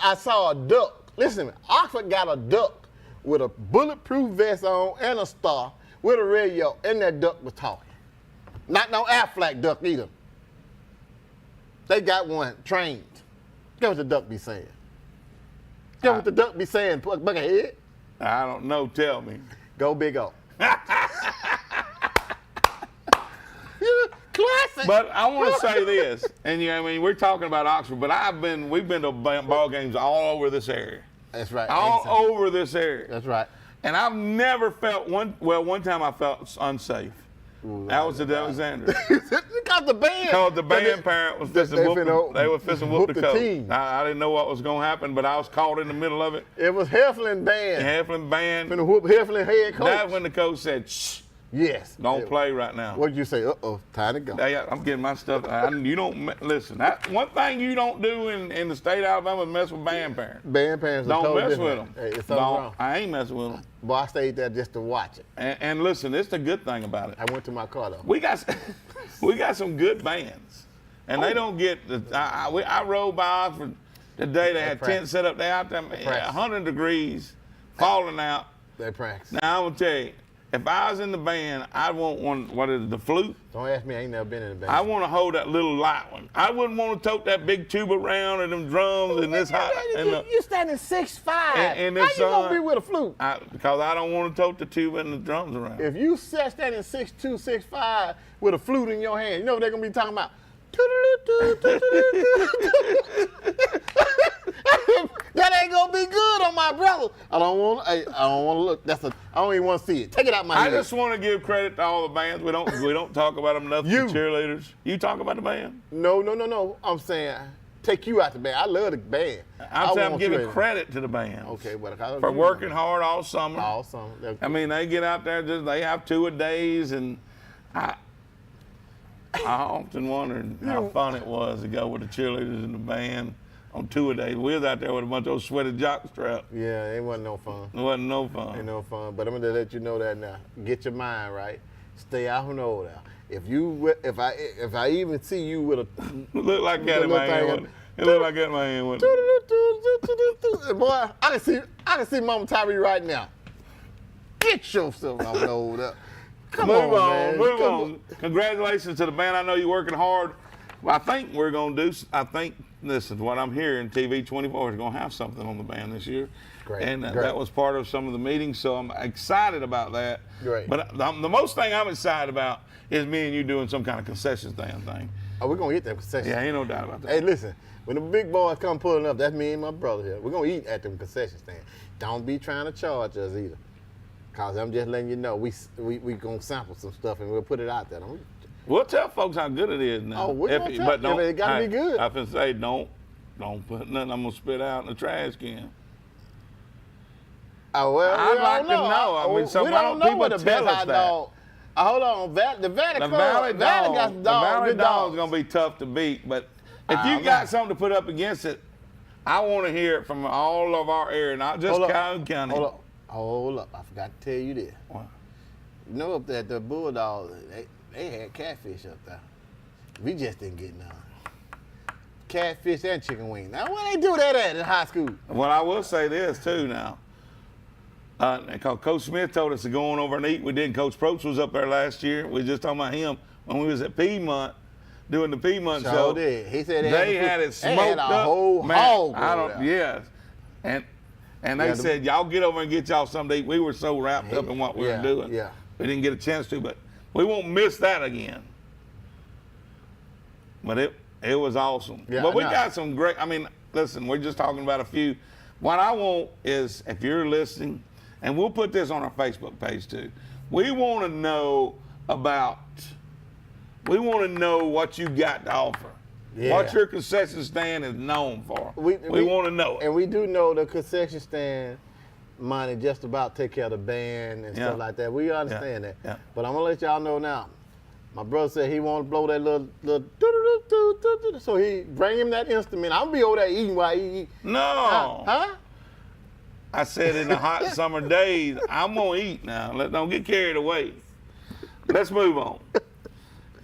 I saw a duck. Listen to me, Oxford got a duck with a bulletproof vest on and a star with a radio, and that duck was talking. Not no Aflac duck either. They got one trained. Guess what the duck be saying? Guess what the duck be saying, Buckethead? I don't know. Tell me. Go Big O. Classic. But I want to say this, and I mean, we're talking about Oxford, but we've been to ball games all over this area. That's right. All over this area. That's right. And I've never felt one time I felt unsafe. Ooh, That was at Alexander. Because the band. Because the band parent was fixing to whoop the coach. team. I didn't know what was going to happen, but I was caught in the middle of it. It was Heflin band. Heflin band. Finna whoop Heflin head coach. That's when the coach said, shh, Yes. don't play right now. What'd you say? Uh-oh, time to go. Hey, I'm getting my stuff. You don't listen. One thing you don't do in the state of Alabama is mess with band parents. Band parents are Don't totally mess different. with them. Hey, it's something wrong. I ain't messing with them. Boy, I stayed there just to watch it. And listen, it's the good thing about it. I went to my car though. We got some good bands, and they don't get. I rode by Oxford the day they had tents set up. They out there, 100 degrees, falling out. They practice. Now I'm gonna tell you, if I was in the band, I'd want one. What is it, the flute? Don't ask me. I ain't never been in a band. I want to hold that little light one. I wouldn't want to tote that big tuba around and them drums and this hot. You standing 6'5". And How this you gonna be with a flute? Because I don't want to tote the tuba and the drums around. If you standing 6'2", 6'5", with a flute in your hand, you know what they're gonna be talking about? That ain't gonna be good on my brother. I don't want to look. I don't even want to see it. Take it out my head. I just want to give credit to all the bands. We don't talk about them enough. The cheerleaders. You talk about the band? No. I'm saying take you out the band. I love the band. I'm saying I'm giving credit to the band. Okay, but for working hard all summer. All summer. I mean, they get out there. They have 2 a days, and I often wondered how fun it was to go with the cheerleaders and the band on 2 a day. We was out there with a bunch of those sweaty jockstraps. Yeah, it wasn't no fun. It wasn't no fun. Ain't no fun. But I'm gonna let you know that now. Get your mind right. Stay out and over there. If I even see you with a look like that in my hand. It look like that in my hand. Boy, I can see Mama Tyree right now. Get yourself out and over there. Come on, man. Move on. Congratulations to the band. I know you're working hard. Well, I think we're going to do. Listen, what I'm hearing, TV 24 is going to have something on the band this year. Great. And that was part of some of the meetings, so I'm excited about that. Great. But the most thing I'm excited about is me and you doing some kind of concession stand thing. Oh, we're going to get that concession. Yeah, ain't no doubt about that. Hey, listen, when the big boys come pulling up, that's me and my brother here. We're going to eat at them concession stand. Don't be trying to charge us either. Because I'm just letting you know, we going to sample some stuff and we'll put it out there. We'll tell folks how good it is now. Oh, we're going to tell them. It got to be good. I can say, don't put nothing I'm going to spit out in the trash can. Oh, well, I'd like to know. I mean, so we why don't don't know what the people tell best us hot that? dog. Hold on, the Valley Club. Valley got some the Valley good Dog is dogs. going to be tough to beat, but if you got something to put up against it, I want to hear it from all of our area, not just Calhoun County. Hold up. I forgot to tell you this. What? You know, up there at the Bulldogs, they had catfish up there. We just didn't get none. Catfish and chicken wings. Now, where they do that at in high school? Well, I will say this, too, now. Because Coach Smith told us to go on over and eat. We did. Coach Probst was up there last year. We were just talking about him when we was at Piedmont doing the Piedmont show. Did. He said they had it smoked they had a up. whole hog. Yes. And they said, y'all get over and get y'all something to eat. We were so wrapped up in what we were doing. Yeah. We didn't get a chance to, but we won't miss that again. But it was awesome. Yeah, but we got some great, I mean, listen, we're just talking about a few. What I want is, if you're listening, and we'll put this on our Facebook page too, we want to know what you got to offer. Yeah. What your concession stand is known for. We want to know it. And we do know the concession stand money just about take care of the band and stuff like that. We understand that. Yeah. But I'm going to let y'all know now. My brother said he want to blow that little so he bring him that instrument. I'm going to be over there eating while he eat. No. Huh? I said in the hot summer days, I'm going to eat now. Don't get carried away. Let's move on.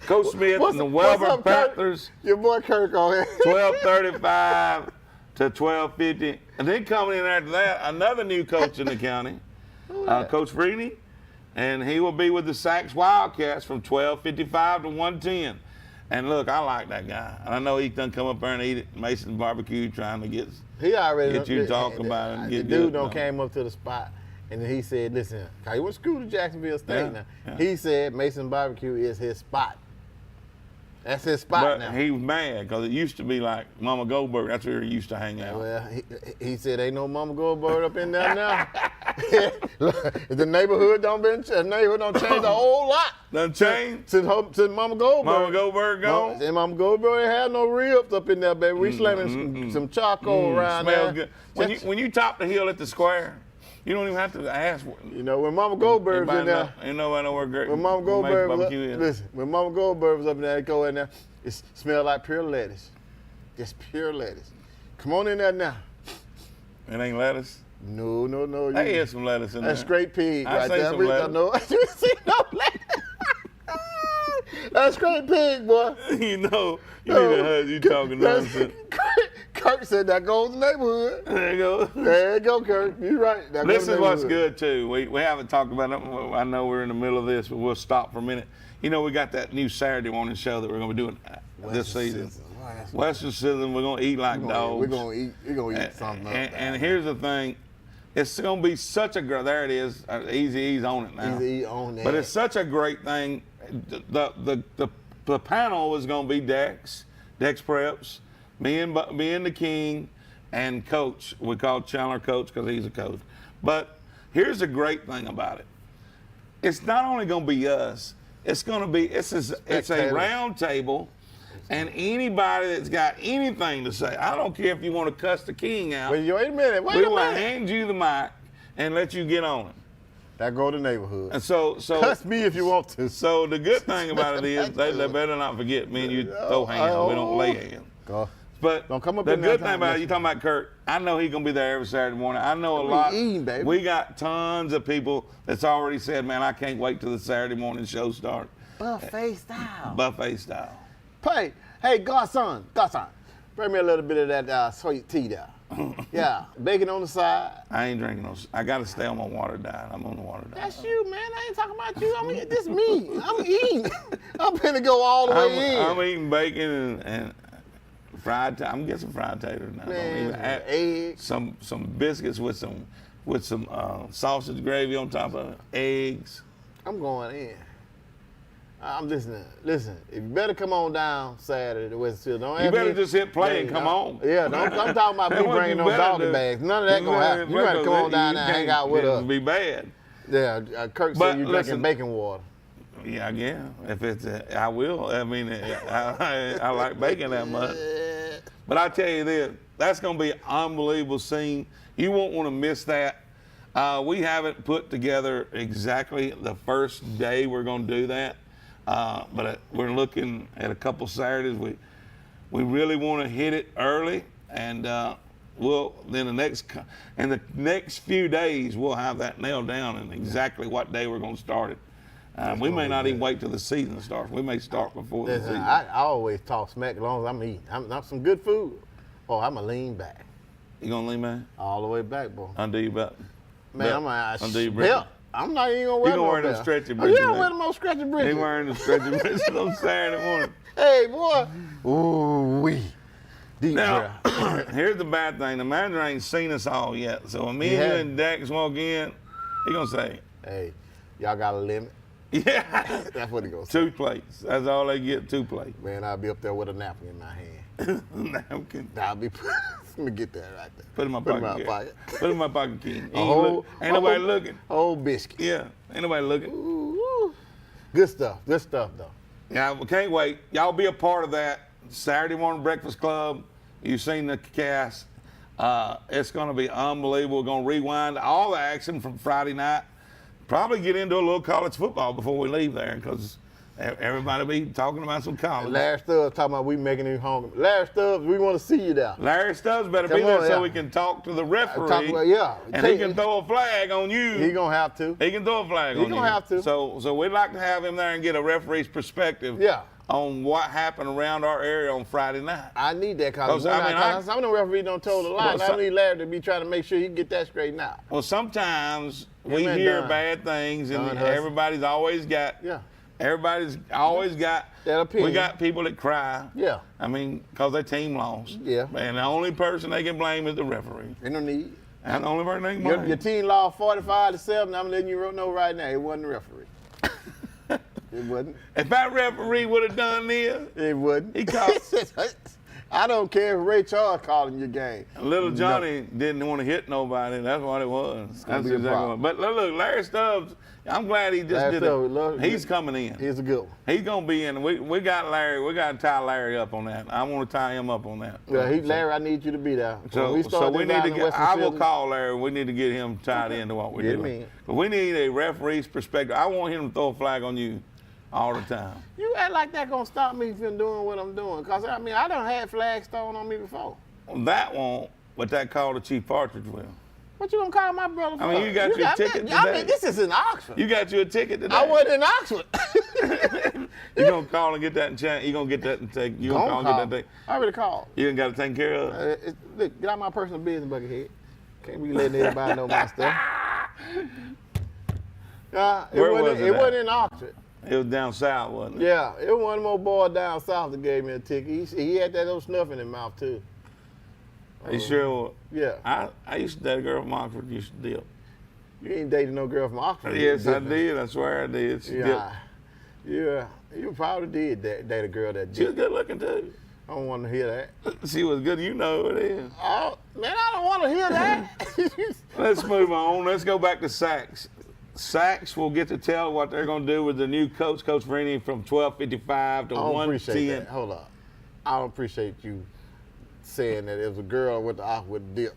Coach Smith and the Welborn Panthers. Your boy Kirk on here. 1235 to 1250. And then coming in after that, another new coach in the county, Coach Freeney, and he will be with the Sachs Wildcats from 12:55 to 1:10. And look, I like that guy. I know he done come up there and eat at Mason's Barbecue trying to get you to talk about it. And The get dude good. came up to the spot, and then he said, listen, he went to school to Jacksonville State Yeah, now. yeah. He said Mason Barbecue is his spot. That's his spot But now. he was mad because it used to be like Mama Goldberg. That's where he used to hang out. Well, he said, ain't no Mama Goldberg up in there now. The neighborhood don't change a whole lot. Done changed? Since Mama Goldberg. Mama Goldberg gone? And Mama Goldberg ain't had no ribs up in there, baby. We slamming some charcoal around Smells there. good. When you top the hill at the square, you don't even have to ask. You know, when Mama Goldberg's in there, Ain't nobody know where great. when Mama Goldberg was barbecue is. listen, when Mama Goldberg was up in there, go in there, it smelled like pure lettuce. Just pure lettuce. Come on in there now. It ain't lettuce. No. Hey, here's some lettuce in there. That's straight pig I right say there. some I lettuce. know. You see no lettuce. That's straight pig, boy. You know, you need to hug. You talking nonsense. Kirk said that goes in the neighborhood. There you go. There you go, Kirk. You're right. That This goes in is the what's neighborhood. good too. We haven't talked about it. I know we're in the middle of this, but we'll stop for a minute. You know, we got that new Saturday morning show that we're going to be doing this season. Western Citizen. We're going to eat like dogs. We're gonna eat something. And here's the thing, it's going to be such a great. There it is. Easy E's on it now. Easy on that. But it's such a great thing. The panel is going to be Dex Preps, me and the King, and Coach. We call Chandler Coach because he's a coach. But here's the great thing about it. It's not only going to be us. It's going to be it's a round table, and anybody that's got anything to say. I don't care if you want to cuss the King out. Wait a minute. We will hand you the mic and let you get on it. That go to the neighborhood. And so Cuss me if you want to. So the good thing about it is they better not forget me and you throw hands. We don't lay hands. Go. But Don't come up the in good that thing time, about it, you talking about Kurt, I know he's going to be there every Saturday morning. I know a We lot. eating, baby. We got tons of people that's already said, man, I can't wait till the Saturday morning show starts. Buffet style. Buffet style. Hey, Garson, bring me a little bit of that sweet tea there. Yeah, bacon on the side. I ain't drinking those. I got to stay on my water diet. I'm on the water diet. That's you, man. I ain't talking about you. I mean, this me. I'm eating. I'm finna go all the way in. I'm eating bacon and fried. I'm gonna get some fried taters now. Man, Don't even add eggs. some biscuits with some sausage gravy on top of it. Eggs. I'm going in. I'm listening. Listen, if you better come on down Saturday to West Hill. Don't You ask better me- just hit play and come on. Yeah, I'm talking about That's me what bringing you those better doggy do. bags. None of that gonna happen. You better come on down there and hang out with us. It'll be bad. Yeah, Kirk But said you listen- drinking bacon water. Yeah, if it's, I will. I mean, I like bacon that much. But I tell you this, that's going to be an unbelievable scene. You won't want to miss that. We haven't put together exactly the first day we're going to do that, but we're looking at a couple Saturdays. We really want to hit it early, and we'll then the next few days we'll have that nailed down and exactly what day we're going to start it. We may not even wait till the season starts. We may start before the Listen, season. I always talk smack as long as I'm eating. I'm some good food. Oh, I'm going to lean back. You gonna lean back? All the way back, boy. Undo your belt. Man, Belt. I'm going Undo your to belt. I'm not even going to wear You gonna wear them belt. stretchy Oh, britches, yeah, man. wear them old stretchy britches. He wearing the stretchy britches on Saturday morning. Hey, boy. Ooh, wee. Deep Now, breath. here's the bad thing. The manager ain't seen us all yet. So when me He and you hasn't. and Dax walk in, he gonna say, Hey, y'all got a limit. yeah, That's what he gonna say. 2 plates. That's all they get, 2 plates. Man, I'll be up there with a napkin in my hand. Napkin. I'll be. Let me get that right there. Put it in my Put it pocket. in my pocket. Put it in my pocket, King. Ain't whole- nobody looking. Whole biscuit. Yeah, ain't nobody looking. Ooh. Good stuff. Good stuff, though. Yeah, we can't wait. Y'all be a part of that Saturday morning breakfast club. You've seen the cast. It's going to be unbelievable. We're going to rewind all the action from Friday night. Probably get into a little college football before we leave there because everybody be talking about some college. Larry Stubbs talking about we making him hungry. Larry Stubbs, we want to see you there. Larry Stubbs better Come be there on, so yeah. we can talk to the referee. Talk about, yeah. And he can throw a flag on you. He gonna have to. He can throw a flag on you. gonna have to. So we'd like to have him there and get a referee's perspective Yeah. on what happened around our area on Friday night. I need that kind of. 'Cause, I mean, some of the referees don't told a lie. Well, I need Larry to be trying to make sure he can get that straightened out. Well, sometimes we man, hear Don. bad things, and Don Hudson. everybody's always got. Yeah. Everybody's always got. That opinion. We got people that cry. Yeah. I mean, because their team lost. Yeah. And the only person they can blame is the referee. Ain't no need. And the only person they can blame. Your team lost 45-7. I'm letting you know right now, it wasn't the referee. It wasn't. If that referee would have done this, It wasn't. He called- I don't care if Ray Charles calling your game. little Johnny didn't want to hit nobody. That's what it was. gonna That's be a exactly problem. what. But look, Larry Stubbs. I'm glad he just Larry did Stubbs, it. He's coming in. He's a good one. He's gonna be in. We got Larry. We got to tie Larry up on that. I want to tie him up on that. Yeah, Larry, I need you to be there. When So start we this need out to in get. Western I will Civil- call Larry. We need to get him tied into what we're Get doing. me. But we need a referee's perspective. I want him to throw a flag on you all the time. You act like that gonna stop me from doing what I'm doing. Cause I mean, I done had flags thrown on me before. Well, that won't. But that call to Chief Partridge will. What you gonna call my brother for? I mean, you got your ticket I today. mean, this is in Oxford. You got you a ticket today. I wasn't in Oxford. You gonna call and get that and change. You gonna get that and take. You gonna call and get that thing. I already called. You ain't got to take care of. Look, get out my personal business, Buckethead. Can't be letting everybody know my stuff. Where was it It at? wasn't in Oxford. It was down south, wasn't it? Yeah, it was one more boy down south that gave me a ticket. He had that old snuff in his mouth too. You sure? Yeah. I used to date a girl from Oxford. Used to dip. You ain't dating no girl from Oxford. Yes, I did. I swear I did. She Yeah. Yeah. You probably did date a girl that She was did. good looking too. I don't want to hear that. She was good. You know who it is. Oh, man, I don't want to hear that. Let's move on. Let's go back to Sachs. Sachs will get to tell what they're going to do with the new coach, Coach Freeney, from 12:55 to I don't appreciate 1:10. that. Hold up. I don't appreciate you saying that it was a girl with the Oxford dip.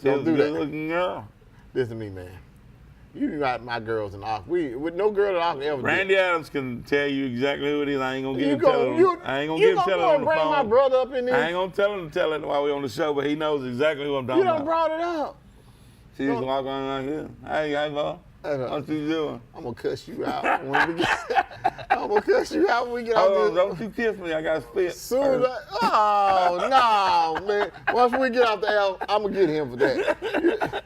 She was Don't do a that. good-looking girl. Listen to me, man. You got my girls in Oxford. With no girl in Oxford ever Randy Adams can tell you exactly who it is. I ain't gonna did. get him telling him. I ain't gonna get him telling him on the bring phone. my brother up in I there. ain't gonna tell him to tell it while we on the show, but he knows exactly who I'm talking You done about. brought it up. She just walk on like this. Hey, boy. What you doing? I'm gonna cuss you out when we get. I'm gonna cuss you out when we get Hold on, out there. don't you kiss me. I got spit. Soon as oh no, man! Once we get off the air, I'm gonna get him for that.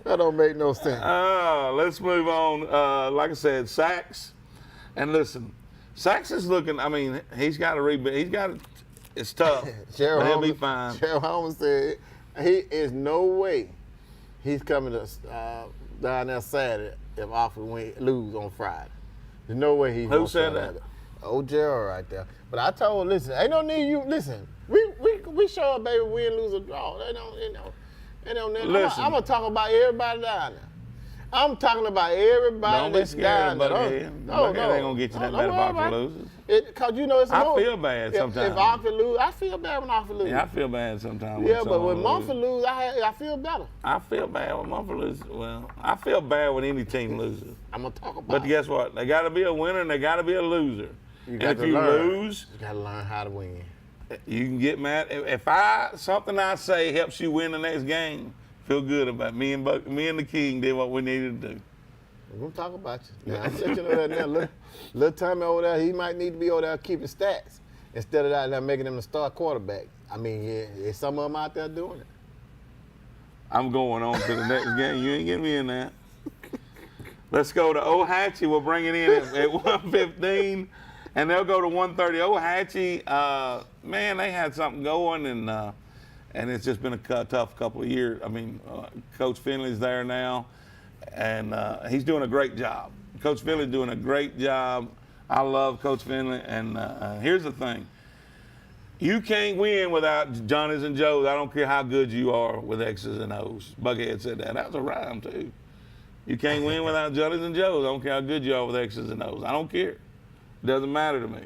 That don't make no sense. Let's move on. Like I said, Sachs. And listen, Sachs is looking, I mean, he's got to rebuild. It's tough. But he'll be fine. Cheryl Holmes said he is no way he's coming to down there Saturday if Oxford lose on Friday. There's no way he's Who gonna said show that? up. Oh, Gerald right there. But I told him, listen, ain't no need you, listen, we show up, baby, win, lose, or draw. They don't, Listen. I'm going to talk about everybody down there. I'm talking about everybody Don't be that's scared down of there. Buckhead. Buckhead ain't going to get you that bad if Oxford loses. Because you know it's a I moment. feel bad sometimes. If Oxford lose, I feel bad when Oxford lose. Yeah, I feel bad sometimes. Yeah, but when someone Mumford loses. lose, I feel better. I feel bad when Mumford loses. Well, I feel bad when any team loses. I'm going to talk about But it. guess what? They got to be a winner and they got to be a loser. You And got if to you learn. lose, You got to learn how to win. you can get mad. If something I say helps you win the next game, feel good about it. Me and the King did what we needed to do. We're going to talk about you. Now, I'm checking over there now. Little Tommy over there, he might need to be over there keeping stats instead of out there making him the star quarterback. I mean, yeah, there's some of them out there doing it. I'm going on to the next game. You ain't getting me in there. Let's go to Ohatchee. We'll bring it in at 1:15, and they'll go to 1:30. Ohatchee, man, they had something going, and it's just been a tough couple of years. I mean, Coach Finley's there now, and he's doing a great job. Coach Finley's doing a great job. I love Coach Finley, and here's the thing. You can't win without Johnny's and Joe's. I don't care how good you are with X's and O's. Buckethead said that. That was a rhyme, too. You can't win without Johnny's and Joe's. I don't care how good you are with X's and O's. I don't care. It doesn't matter to me.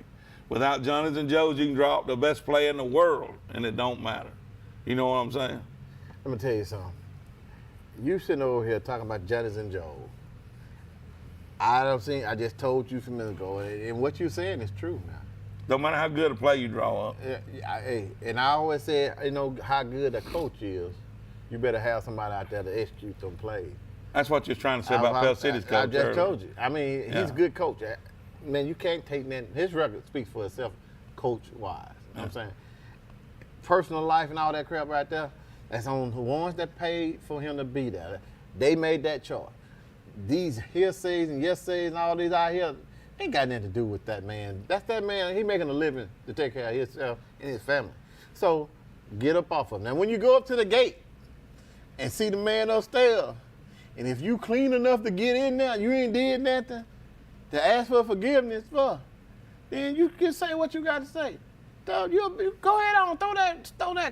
Without Johnny's and Joe's, you can draw up the best player in the world, and it don't matter. You know what I'm saying? Let me tell you something. You sitting over here talking about Johnny's and Joe. I just told you some minutes ago, and what you're saying is true now. Don't matter how good a play you draw up. Hey, and I always say, you know, how good a coach is, you better have somebody out there to execute them plays. That's what you're trying to say about Pell City's coach. I just earlier. told you. I mean, he's Yeah. a good coach. Man, you can't take that. His record speaks for itself coach-wise. You know what I'm saying? Personal life and all that crap right there, that's on the ones that paid for him to be there. They made that choice. These hearsays and yes-says and all these out here ain't got nothing to do with that man. That's that man, he making a living to take care of himself and his family. So get up off of him. Now when you go up to the gate and see the man upstairs, and if you clean enough to get in there, you ain't did nothing to ask for forgiveness for, then you can say what you got to say. So you go ahead on,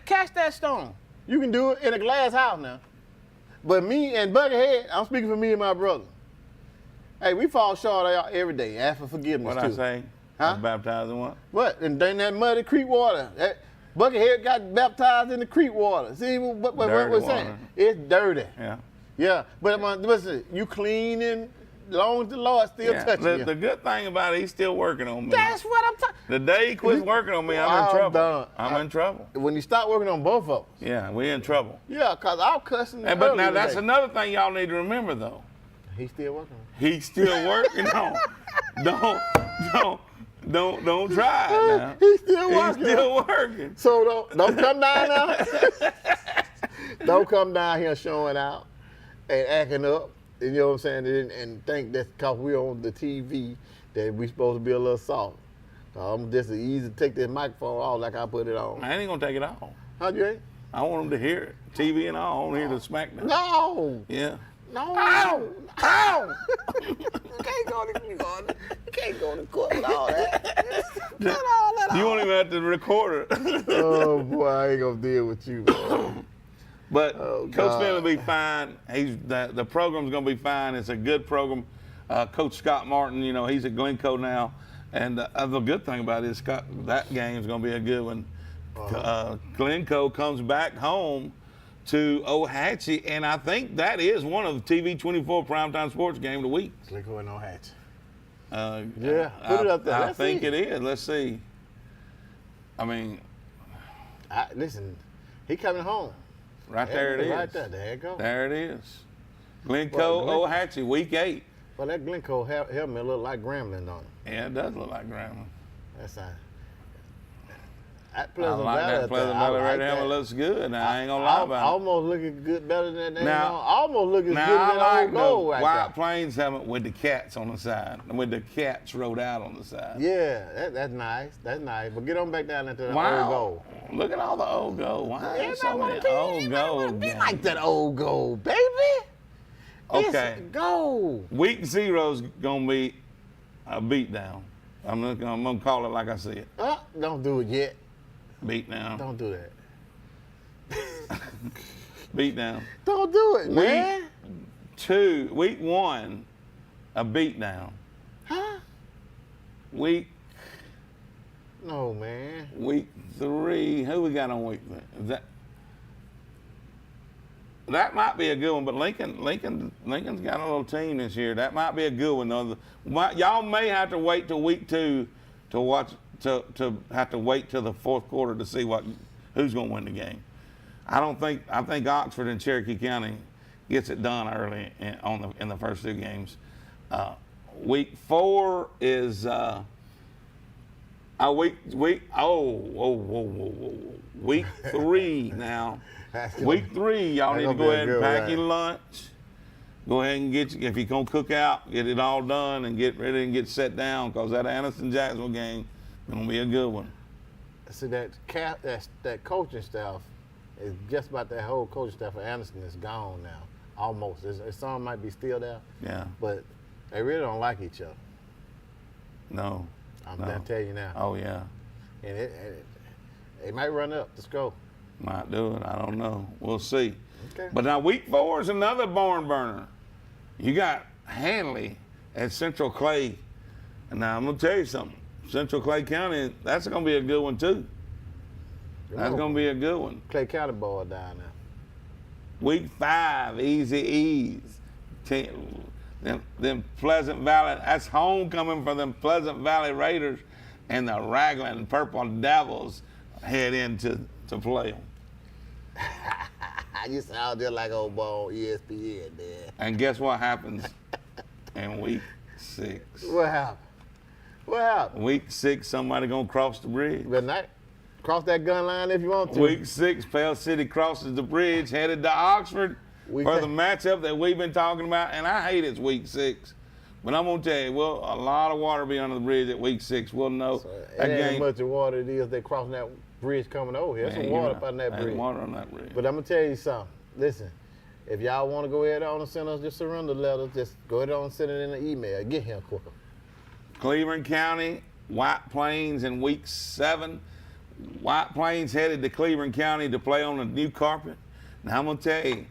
catch that stone. You can do it in a glass house now. But me and Buckethead, I'm speaking for me and my brother. Hey, we fall short every day. Ask for forgiveness What too. I say? Huh? Baptized in what? What? And then that muddy creek water. Buckethead got baptized in the creek water. See what we're saying? Water. It's dirty. Yeah. Yeah, but listen, you clean and long as the Lord still touching you. The good thing about it, he's still working on me. That's what I'm talking. The day he quits working on me, I'm in trouble. I'm in trouble. When you start working on both of us. Yeah, we're in trouble. Yeah, because I'm cussing. But now that's another thing y'all need to remember, though. He's still working. He's still working on. Don't try it now. He's still working. He's still working. So don't come down now. Don't come down here showing out and acting up. You know what I'm saying? And think that's because we're on the TV that we supposed to be a little soft. I'm just easy to take this microphone off like I put it on. I ain't gonna take it off. How'd you ain't? I want them to hear it. TV and all. I want to hear the smackdown. No. Yeah. No. Ow. Ow. You can't go to court with all that. Cut all that You off. won't even have to record it. Oh boy, I ain't gonna deal with you, man. But Oh, Coach God. Finley will be fine. The program's going to be fine. It's a good program. Coach Scott Martin, you know, he's at Glencoe now. And the good thing about it is that game's going to be a good one. Glencoe comes back home to Ohatchee, and I think that is one of the TV 24 primetime sports game of the week. Glencoe and Ohatchee. Yeah, put it up there. I Let's think see. it is. Let's see. I mean, Listen, he coming home. right there it is. Right there. There you go. There it is. Glencoe, Well, Ohatchee, week 8. Well, that Glencoe helmet look like Gremlin on it. Yeah, it does look like Grambling. That's that I Pleasant like Valley. that Pleasant Valley Red Helmet. Looks good. Now, I ain't gonna lie about it. Almost looking good, better than that. Now- Almost looking as good Now, as I that like old the gold right White there. Plains helmet with the cats on the side, with the cats wrote out on the side. Yeah, that's nice. That's nice. But get on back down into the old Wow. gold. Look at all the old gold. Why Everybody so wanna many be- old everybody wanna gold? be games? like that old gold, baby. Okay. It's gold. Week 0's gonna be a beatdown. I'm gonna call it like I see it. Don't do it yet. Beatdown. Don't do that. Beatdown. Don't do it, man. Week 1, a beatdown. Huh? Week No, man. 3, who we got on week 3? That might be a good one, but Lincoln's got a little team this year. That might be a good one though. Y'all may have to wait till week 2 to watch to have to wait till the fourth quarter to see who's going to win the game. I think Oxford and Cherokee County gets it done early in the first 2 games. Week 4 is week 3 now. Week 3, y'all need to go ahead and pack your lunch. Go ahead and if you're gonna cook out, get it all done and get ready and get set down, because that Anderson-Jacksonville game is gonna be a good one. See that coaching staff is just about that whole coaching staff for Anderson is gone now. Almost. Some might be still there. Yeah. But they really don't like each other. No. I'm gonna tell you now. Oh yeah. And it might run up the score. Might do it. I don't know. We'll see. Okay. But now week 4 is another barn burner. You got Hanley at Central Clay. And now I'm gonna tell you something. Central Clay County, that's gonna be a good one too. That's gonna be a good one. Clay County boy down there. Week 5, Easy Ease. Them Pleasant Valley, that's homecoming for them Pleasant Valley Raiders, and the Raglan Purple Devils head into to play them. You sound just like old boy on ESPN there. And guess what happens in week 6? What happened? What happened? Week 6, somebody gonna cross the bridge. But not cross that gun line if you want to. Week 6, Pell City crosses the bridge, headed to Oxford for the matchup that we've been talking about. And I hate it's week 6. But I'm gonna tell you, well, a lot of water be under the bridge at week 6. We'll know. So that it ain't game. as much of water it is they crossing that bridge coming over here. There's some water up on that There's bridge. water on that bridge. But I'm gonna tell you something. Listen, if y'all want to go ahead on and send us your surrender letters, just go ahead on and send it in an email. Get here quicker. Cleveland County, White Plains in week 7. White Plains headed to Cleveland County to play on a new carpet. Now I'm gonna tell you,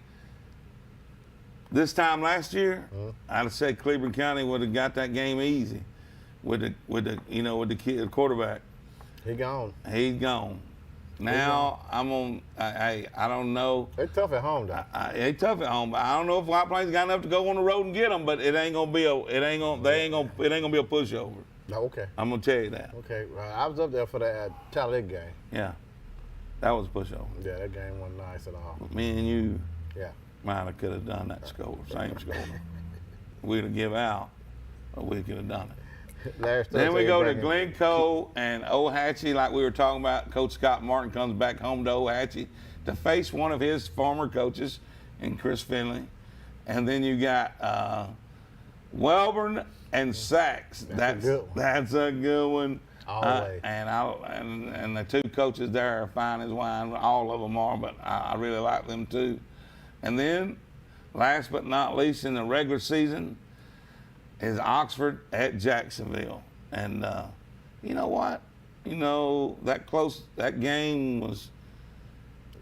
this time last year, I'd have said Cleveland County would have got that game easy with the kid quarterback. He gone. He's gone. Now I'm on. I don't know. They're tough at home though. They tough at home, but I don't know if White Plains got enough to go on the road and get them. But it ain't gonna be a pushover. No, okay. I'm gonna tell you that. Okay. I was up there for that Talladega game. Yeah, that was a pushover. Yeah, that game wasn't nice at all. Me and you Yeah. might have could have done that score, same score. We'd have give out, but we could have done it. Then we go to Glencoe and Ohatchee, like we were talking about. Coach Scott Martin comes back home to Ohatchee to face one of his former coaches, in Chris Finley. And then you got Welborn and Sachs. That's a good one. Always. And the two coaches there are fine as wine. All of them are, but I really like them too. And then, last but not least, in the regular season, is Oxford at Jacksonville. And you know what? You know, that game was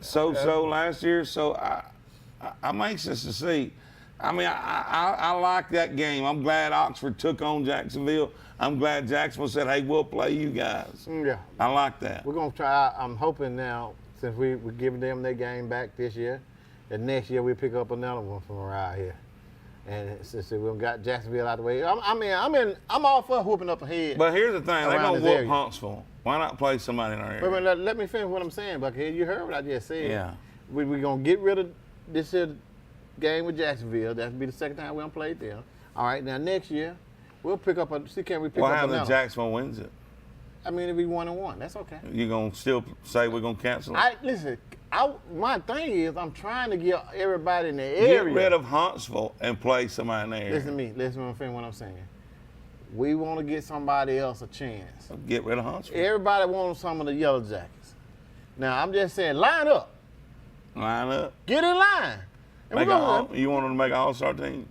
so last year, so I'm anxious to see. I mean, I like that game. I'm glad Oxford took on Jacksonville. I'm glad Jacksonville said, hey, we'll play you guys. Yeah. I like that. We're going to try. I'm hoping now, since we're giving them their game back this year, that next year we pick up another one from around here. And since we got Jacksonville out the way, I'm all for whooping up ahead. But here's the thing, they're around going to this whoop area. Huntsville. Why not play somebody in our area? Wait, let me finish what I'm saying, Buckhead. You heard what I just said. Yeah. We're going to get rid of this here game with Jacksonville. That'll be the second time we don't play them. All right, now next year, we'll pick up can we pick What up happens if another? Jacksonville wins it? I mean, it'll be 1-1. That's okay. You going to still say we're going to cancel it? Listen, my thing is I'm trying to get everybody in the area. Get rid of Huntsville and play somebody in the area. Listen to me. Listen to what I'm saying. We want to get somebody else a chance. Get rid of Huntsville. Everybody wants some of the Yellow Jackets. Now, I'm just saying, line up. Line up. Get in line. And You want them to make an all-star team?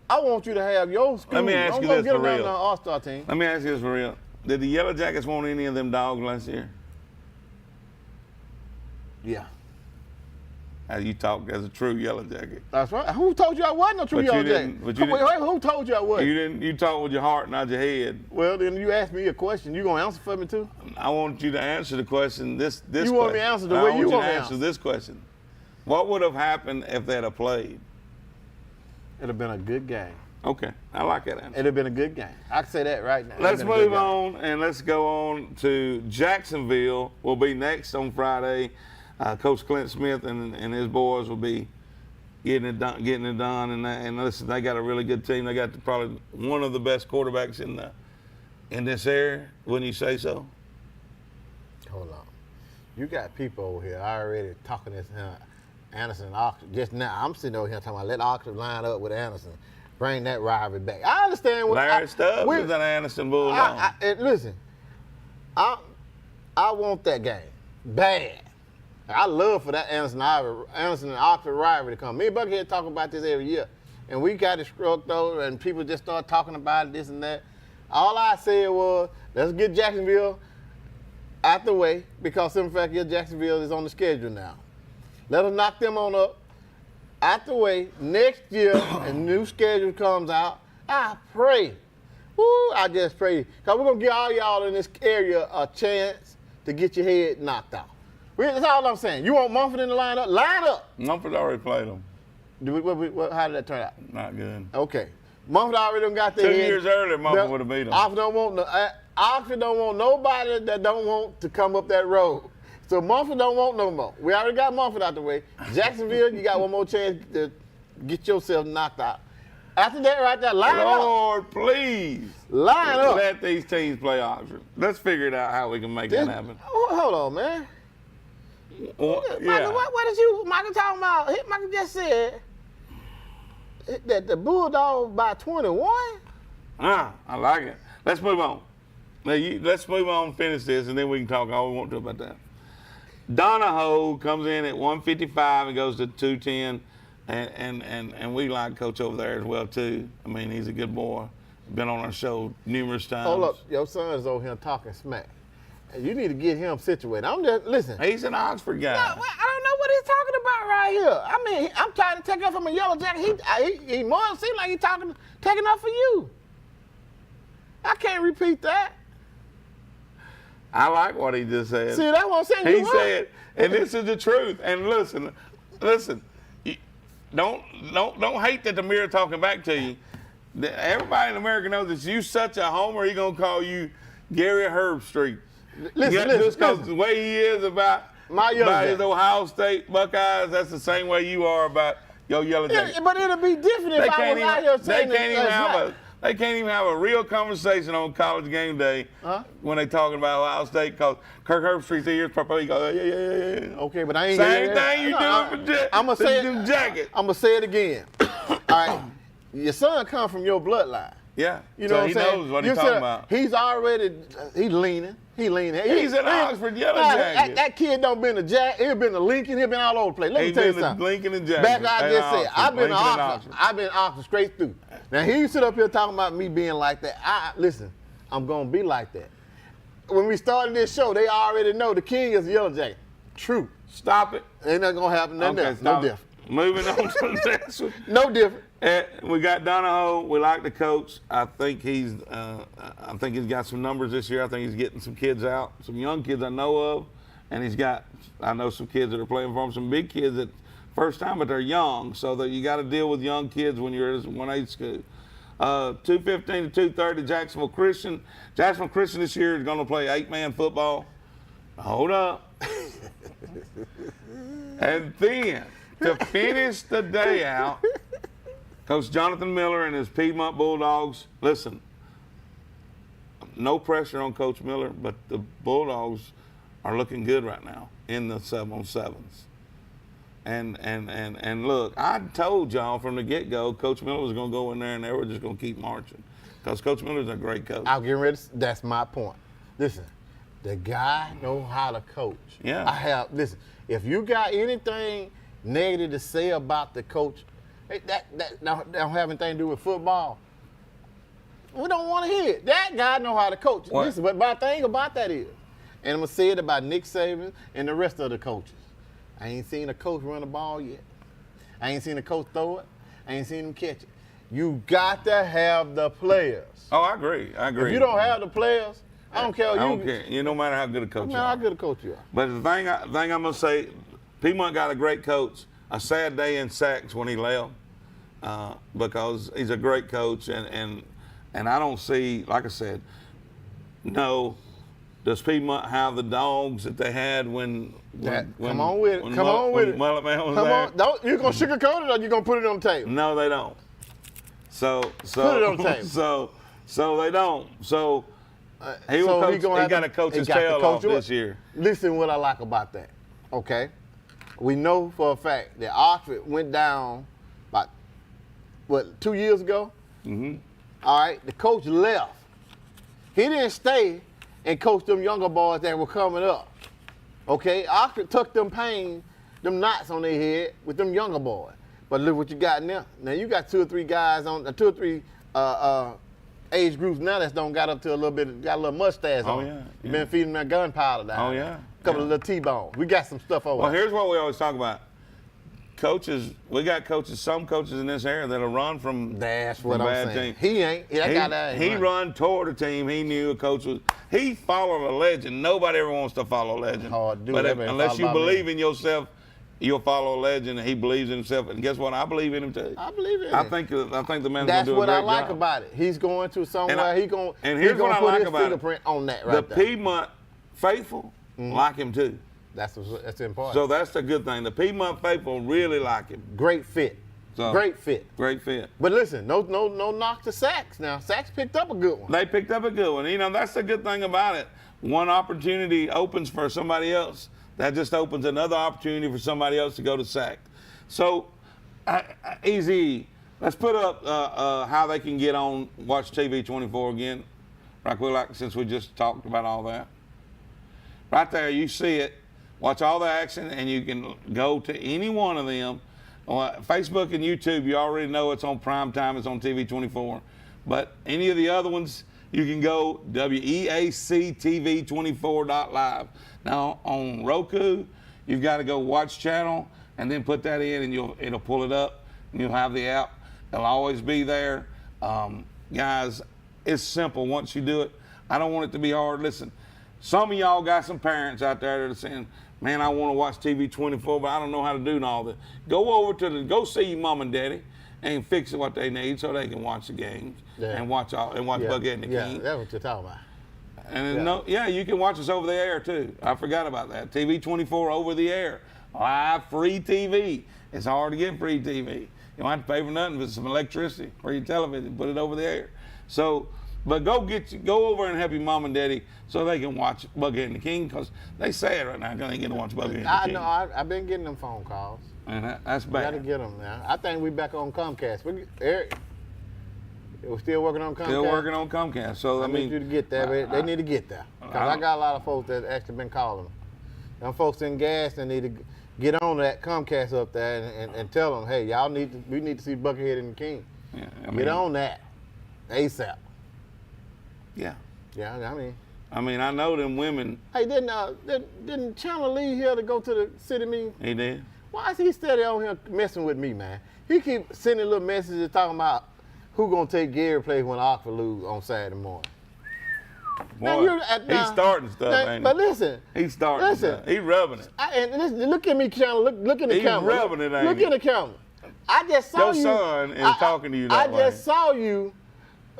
I want you to have your school. Let me ask Don't you go this get for them real. on an all-star team. Let me ask you this for real. Did the Yellow Jackets want any of them dogs last year? Yeah. As you talk as a true Yellow Jacket. That's right. Who told you I wasn't a true But you Yellow didn't- Jacket? but you Wait, didn't- who told you I wasn't? You talk with your heart, not your head. Well, then you asked me a question. You gonna answer for me too? I want you to answer the question. This You want me to question. answer the I way want you you want to me to answer answer. this question. What would have happened if they'd have played? It'd have been a good game. Okay, I like that answer. It'd have been a good game. I can say that right now. Let's It'd have been a move good game. on and let's go on to Jacksonville. Will be next on Friday. Coach Clint Smith and his boys will be getting it done. And listen, they got a really good team. They got probably one of the best quarterbacks in this area. Wouldn't you say so? Hold on. You got people over here already talking this Anderson and Oxford. Just now, I'm sitting over here talking about let Oxford line up with Anderson. Bring that rivalry back. I understand what Larry Stubbs is an Anderson Bulldog. Listen, I want that game bad. I love for that Anderson and Oxford rivalry to come. Me and Buckhead talk about this every year, and we got it struck though, and people just start talking about it, this and that. All I said was, let's get Jacksonville out the way because in fact, Jacksonville is on the schedule now. Let us knock them on up out the way. Next year, a new schedule comes out. I pray. I just pray. Because we're going to give all y'all in this area a chance to get your head knocked out. That's all I'm saying. You want Mumford in the lineup? Line up. Mumford already played them. How did that turn out? Not good. Okay. Mumford already done got their 2 head. years earlier, Mumford would have beat them. Oxford don't want nobody that don't want to come up that road. So Mumford don't want no more. We already got Mumford out the way. Jacksonville, you got one more chance to get yourself knocked out. After that, right there, line up. Lord, please. Line up. Let these teams play Oxford. Let's figure it out how we can make that happen. Hold on, man. Well, Michael, what did you, Michael, talking about? Michael just said that the Bulldogs by 21. I like it. Let's move on. Now, let's move on and finish this, and then we can talk all we want to about that. Donahoe comes in at 155 and goes to 210, and we like Coach over there as well, too. I mean, he's a good boy. Been on our show numerous times. Hold up. Your son's over here talking smack. You need to get him situated. I'm just, listen. He's an Oxford guy. I don't know what he's talking about right here. I mean, I'm trying to take up from a yellow jacket. He more seems like he's taking up for you. I can't repeat that. I like what he just said. See, that's what I'm saying. He said, and this is the truth. And listen, don't hate that the mirror talking back to you. Everybody in America knows that you such a homer. He gonna call you Gary Herbstreit. Listen, just because the way he is about his Ohio State Buckeyes, that's the same way you are about your Yellow Jackets. But it'll be different if I was out here saying They can't even have a real conversation on College Game Day when they talking about Ohio State because Kirk Herbstreit's ears purple. He goes, yeah. Okay, but I ain't same thing you doing for I'm gonna say the jacket. I'm gonna say it again. All right, your son come from your bloodline. Yeah, you know so what I'm saying? He knows what he's talking about. He's already leaning. He's an Oxford Yellow Jacket. That kid don't been a Jack. He been a Lincoln. He been all over the place. Let me tell you something. Lincoln and Jackson. Back I just said, I've been Oxford. I've been Oxford straight through. Now he sit up here talking about me being like that. Listen, I'm gonna be like that. When we started this show, they already know the king is a Yellow Jacket. True. Stop it. Ain't nothing gonna happen. No different. Moving on to the next one. No different. We got Donahoe. We like the coach. I think he's got some numbers this year. I think he's getting some kids out, some young kids I know of, and I know some kids that are playing for him, some big kids that first time, but they're young, so that you got to deal with young kids when you're at 1A school. 215 to 230, Jacksonville Christian. Jacksonville Christian this year is going to play 8-man football. Hold up. And then to finish the day out, Coach Jonathan Miller and his Piedmont Bulldogs. Listen, no pressure on Coach Miller, but the Bulldogs are looking good right now in the 7-on-7s. And look, I told y'all from the get-go, Coach Miller was going to go in there and they were just going to keep marching because Coach Miller's a great coach. I'll get ready. That's my point. Listen, the guy know how to coach. Yeah. Listen, if you got anything negative to say about the coach, that don't have anything to do with football. We don't want to hear it. That guy know how to coach. What? Listen, but my thing about that is, and I'm going to say it about Nick Saban and the rest of the coaches, I ain't seen a coach run the ball yet. I ain't seen a coach throw it. I ain't seen him catch it. You got to have the players. Oh, I agree. If you don't have the players, I don't care. I don't care. No matter how good a coach you are. How good a coach you are. But the thing I'm going to say, Piedmont got a great coach. A sad day in Sachs when he left because he's a great coach. And I don't see, like I said, no, does Piedmont have the dogs that they had when come on with it. Come on with it. Mullet Man was Come there? on. Don't, you going to sugarcoat it or you going to put it on the table? No, they don't. So put it on the table. So they don't. So he got to coach his tail off this year. Listen what I like about that, okay? We know for a fact that Oxford went down about, 2 years ago? Mm-hmm. All right, the coach left. He didn't stay and coach them younger boys that were coming up, okay? Oxford took them knots on their head with them younger boys. But look what you got now. Now you got 2 or 3 guys on, 2 or 3 age groups now that's got up to a little mustache on. Yeah. You've been feeding that gunpowder down. Oh, yeah. A couple of little T-bones. We got some stuff over Well, there. here's what we always talk about. Coaches, we got some coaches in this area that'll run from That's what I'm bad saying. teams. He ain't. That guy ain't. He run toward a team. He knew a coach was. He followed a legend. Nobody ever wants to follow a legend. Hard to do but that, unless you believe me. in yourself, you'll follow a legend, and he believes in himself. And guess what? I believe in him too. I believe in him. I think the man's gonna do a great job. That's what I like about it. He's going to somewhere. And here's what I put like his about it. fingerprint on that right The there. Piedmont faithful like him too. That's important. So that's the good thing. The Piedmont faithful really like him. Great fit. So Great fit. Great fit. But listen, no knock to Sachs. Now Sachs picked up a good one. They picked up a good one. You know, that's the good thing about it. One opportunity opens for somebody else. That just opens another opportunity for somebody else to go to Sac. So, Easy, let's put up how they can get on Watch TV 24 again. Right quick, like, since we just talked about all that. Right there, you see it. Watch all the action, and you can go to any one of them. Facebook and YouTube, you already know it's on prime time. It's on TV 24. But any of the other ones, you can go WEACTV24.live. Now, on Roku, you've got to go Watch Channel and then put that in, and it'll pull it up. And you'll have the app. It'll always be there. Guys, it's simple once you do it. I don't want it to be hard. Listen, some of y'all got some parents out there that are saying, man, I want to watch TV 24, but I don't know how to do all that. Go see your mom and daddy and fix what they need so they can watch the games and watch Buckhead and the King. Yeah, that's what you're talking about. And you can watch us over the air too. I forgot about that. TV 24 over the air. Live free TV. It's hard to get free TV. You don't have to pay for nothing but some electricity for your television. Put it over the air. So, but go over and help your mom and daddy so they can watch Buckhead and the King, because they say it right now. They get to watch Buckhead and the King. I know. I've been getting them phone calls. And that's bad. We got to get them now. I think we back on Comcast. Eric, we're still working on Comcast. Still working on Comcast. So I need you to get there. They need to get there. Because I got a lot of folks that actually been calling them. Them folks in gas, they need to get on that Comcast up there and tell them, hey, we need to see Buckhead and the King. Yeah, get on that ASAP. Yeah. Yeah, I mean, I know them women. Hey, didn't Chandler leave here to go to the city meeting? He did. Why is he steady on here messing with me, man? He keep sending little messages talking about who gonna take Gary place when Oxford lose on Saturday morning. Boy, he's starting stuff, ain't he? But listen. He's starting stuff. He's rubbing it. And listen, look at me, Chandler. Look in the camera. He's rubbing it, ain't Look he? in the camera. I just saw you. Your son is talking to you that way. I just saw you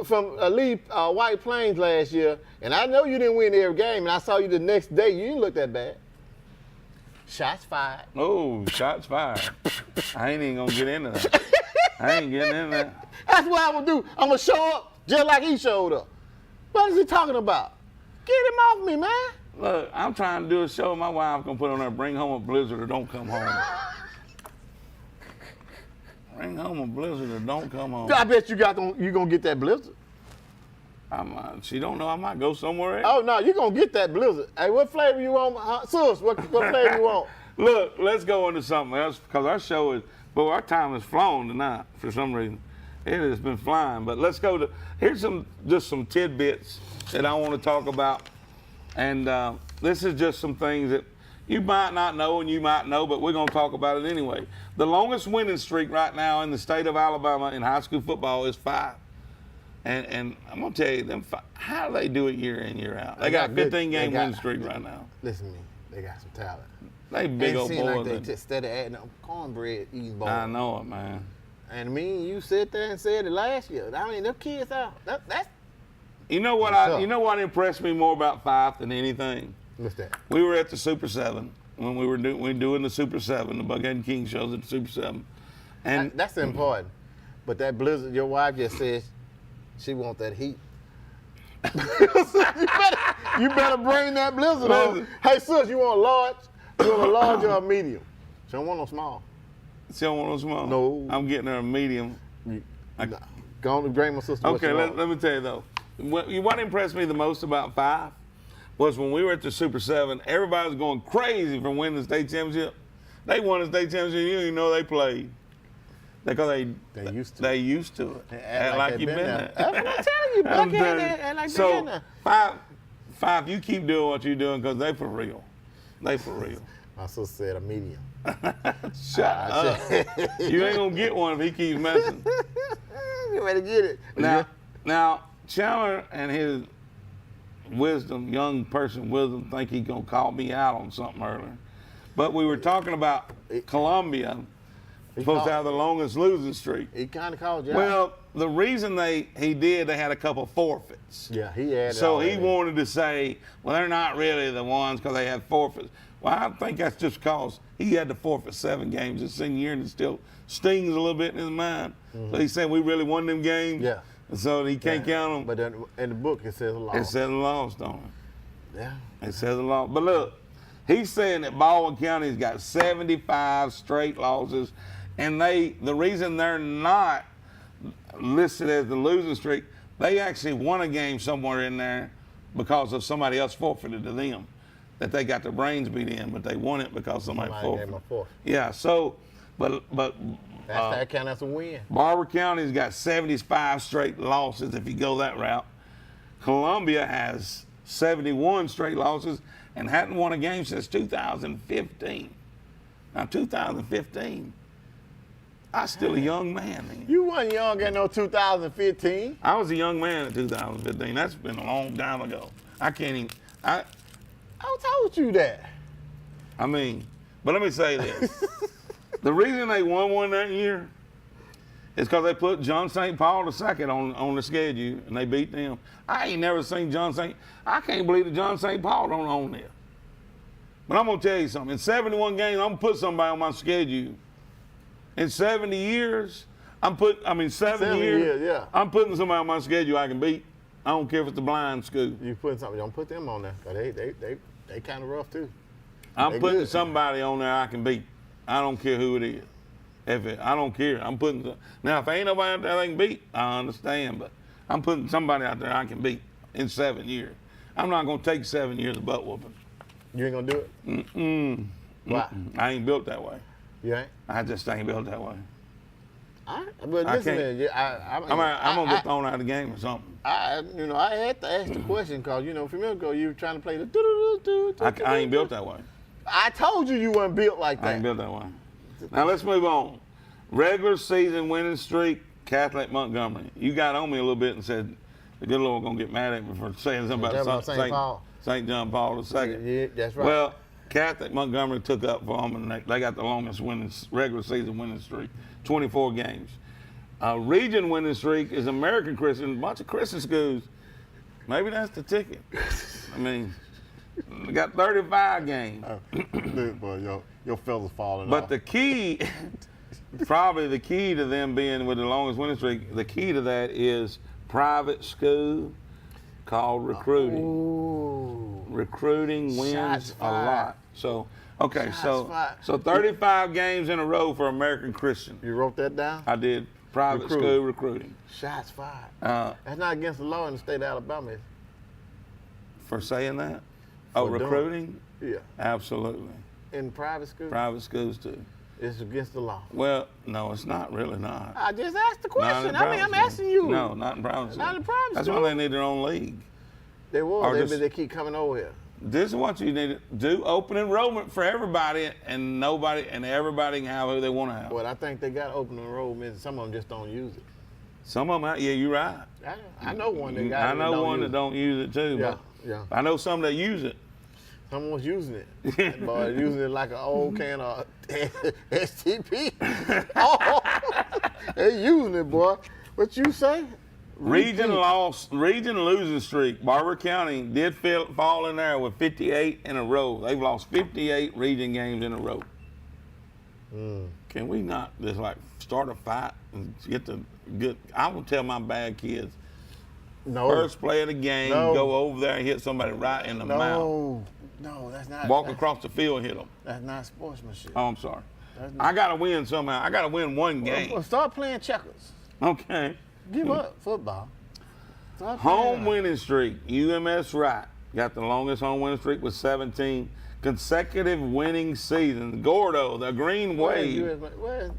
from White Plains last year, and I know you didn't win every game, and I saw you the next day. You didn't look that bad. Shots fired. Oh, shots fired. I ain't even gonna get into that. I ain't getting into that. That's what I'm gonna do. I'm gonna show up just like he showed up. What is he talking about? Get him off me, man. Look, I'm trying to do a show. My wife gonna put on there, bring home a blizzard or don't come home. Bring home a blizzard or don't come home. I bet you gonna get that blizzard. She don't know. I might go somewhere else. Oh no, you gonna get that blizzard. Hey, what flavor you want, Sus? What flavor you want? Look, let's go into something else because our show is. Boy, our time has flown tonight for some reason. It has been flying. But let's go to. Here's just some tidbits that I want to talk about, and this is just some things that you might not know and you might know, but we're gonna talk about it anyway. The longest winning streak right now in the state of Alabama in high school football is 5. And I'm going to tell you, how do they do it year in, year out? They got a 15-game win streak right now. Listen to me. They got some talent. They big old boys. Like they steady adding up cornbread eating boys. I know it, man. And you sit there and said it last year. I mean, them kids out. That's. You know what impressed me more about 5 than anything? What's that? We were at the Super 7 when we were doing the Super 7, the Buckhead and King shows at the Super 7. And that's important. But that blizzard, your wife just says she want that heat. you better bring that blizzard on. Hey, sis, you want a large? You want a large or a medium? She don't want no small. She don't want no small? No. I'm getting her a medium. Go on and bring my sister. Okay, let me tell you though. What impressed me the most about 5 was when we were at the Super 7, everybody was going crazy from winning the state championship. They won the state championship, you didn't even know they played. Because they used to it. Act like you've been there. That's what I'm telling you, Buckhead. Act like they've been there. 5, you keep doing what you're doing because they for real. They for real. My sister said a medium. Shut up. You ain't going to get one if he keeps messing. You better get it. Now, Chandler and his young person wisdom, think he's going to call me out on something earlier. But we were talking about Columbia. Supposed to have the longest losing streak. He kind of called you out. Well, the reason they had a couple forfeits. Yeah, he added. So he wanted to say, well, they're not really the ones because they had forfeits. Well, I think that's just because he had to forfeit 7 games his senior year, and it still stings a little bit in his mind. So he's saying we really won them games. Yeah. And so he can't count them. But then in the book, it says a loss. It says a loss, don't it? Yeah. It says a loss. But look, he's saying that Baldwin County's got 75 straight losses, and the reason they're not listed as the losing streak, they actually won a game somewhere in there because of somebody else forfeited to them. That they got their brains beat in, but they won it because somebody forfeited. Gave them a forfeit. Yeah, so, but That count as a win. Barber County's got 75 straight losses if you go that route. Columbia has 71 straight losses and hadn't won a game since 2015. Now, 2015, I was still a young man then. You wasn't young in no 2015. I was a young man in 2015. That's been a long time ago. I can't even, I told you that. I mean, but let me say this. The reason they won one that year is because they put John St. Paul II on the schedule, and they beat them. I ain't never seen I can't believe that John St. Paul don't own this. But I'm going to tell you something. In 71 games, I'm going to put somebody on my schedule. In 70 years, 7 years, yeah. I'm putting somebody on my schedule I can beat. I don't care if it's the blind school. You putting something, don't put them on there. 'Cause they kind of rough, too. I'm They putting good. somebody on there I can beat. I don't care who it is. I don't care. I'm putting now if ain't nobody out there they can beat, I understand, but I'm putting somebody out there I can beat in 7 years. I'm not gonna take 7 years of butt whooping. You ain't going to do it? Why? I ain't built that way. You ain't? I just ain't built that way. All right. But I listen, can't. man, I'm gonna get thrown out of the game or something. I had to ask the question because, a few minutes ago you were trying to play the I ain't built that way. I told you you weren't built like that. I ain't built that way. Now let's move on. Regular season winning streak, Catholic Montgomery. You got on me a little bit and said the good Lord gonna get mad at me for saying something about St. John Paul II. Yeah, that's right. Well, Catholic Montgomery took up for them, and they got the longest regular season winning streak, 24 games. Region winning streak is American Christian, a bunch of Christian schools. Maybe that's the ticket. I mean, we got 35 games. Look, boy, your feathers falling But off. the key, probably the key to them being with the longest winning streak, the key to that is private school called recruiting. Ooh. Recruiting wins Shots a fired. lot. So, okay, Shots fired. so 35 games in a row for American Christian. You wrote that down? I did private Recruiting. school recruiting. Shots fired. Uh, That's not against the law in the state of Alabama. for saying that? Oh, For doing it. recruiting? Yeah. Absolutely. In private school, Private schools too. it's against the law. Well, no, it's not really not. I just asked the Not in question. private I'm school. asking you. No, not in private school. Not in private That's school. why they need their own league. They will. Or They, just- they keep coming over here. This is what you need to do: open enrollment for everybody, and everybody can have who they want to have. Well, I think they got open enrollment. Some of them just don't use it. Some of them, yeah, you're right. I know one that got I it. know and one use that don't use it too. Yeah, But yeah. I know some that use it. Someone's using it. Boy, using it like an old can of STP. Oh, they using it, boy. What you say? Region losing streak. Barber County did fall in there with 58 in a row. They've lost 58 region games in a row. Can we not just like start a fight and get the good? I will tell my bad kids. No. First play of the game, No. go over there and hit somebody right in the mouth. No, that's not. Walk that's, across the field and hit them. That's not sportsmanship. Oh, I'm sorry. That's not- I got to win somehow. I got to win one game. Well, start playing checkers. Okay. Give up football. Start Home playing. winning streak. UMS Wright got the longest home winning streak with 17 consecutive winning seasons. Gordo, the Green Wave. Where?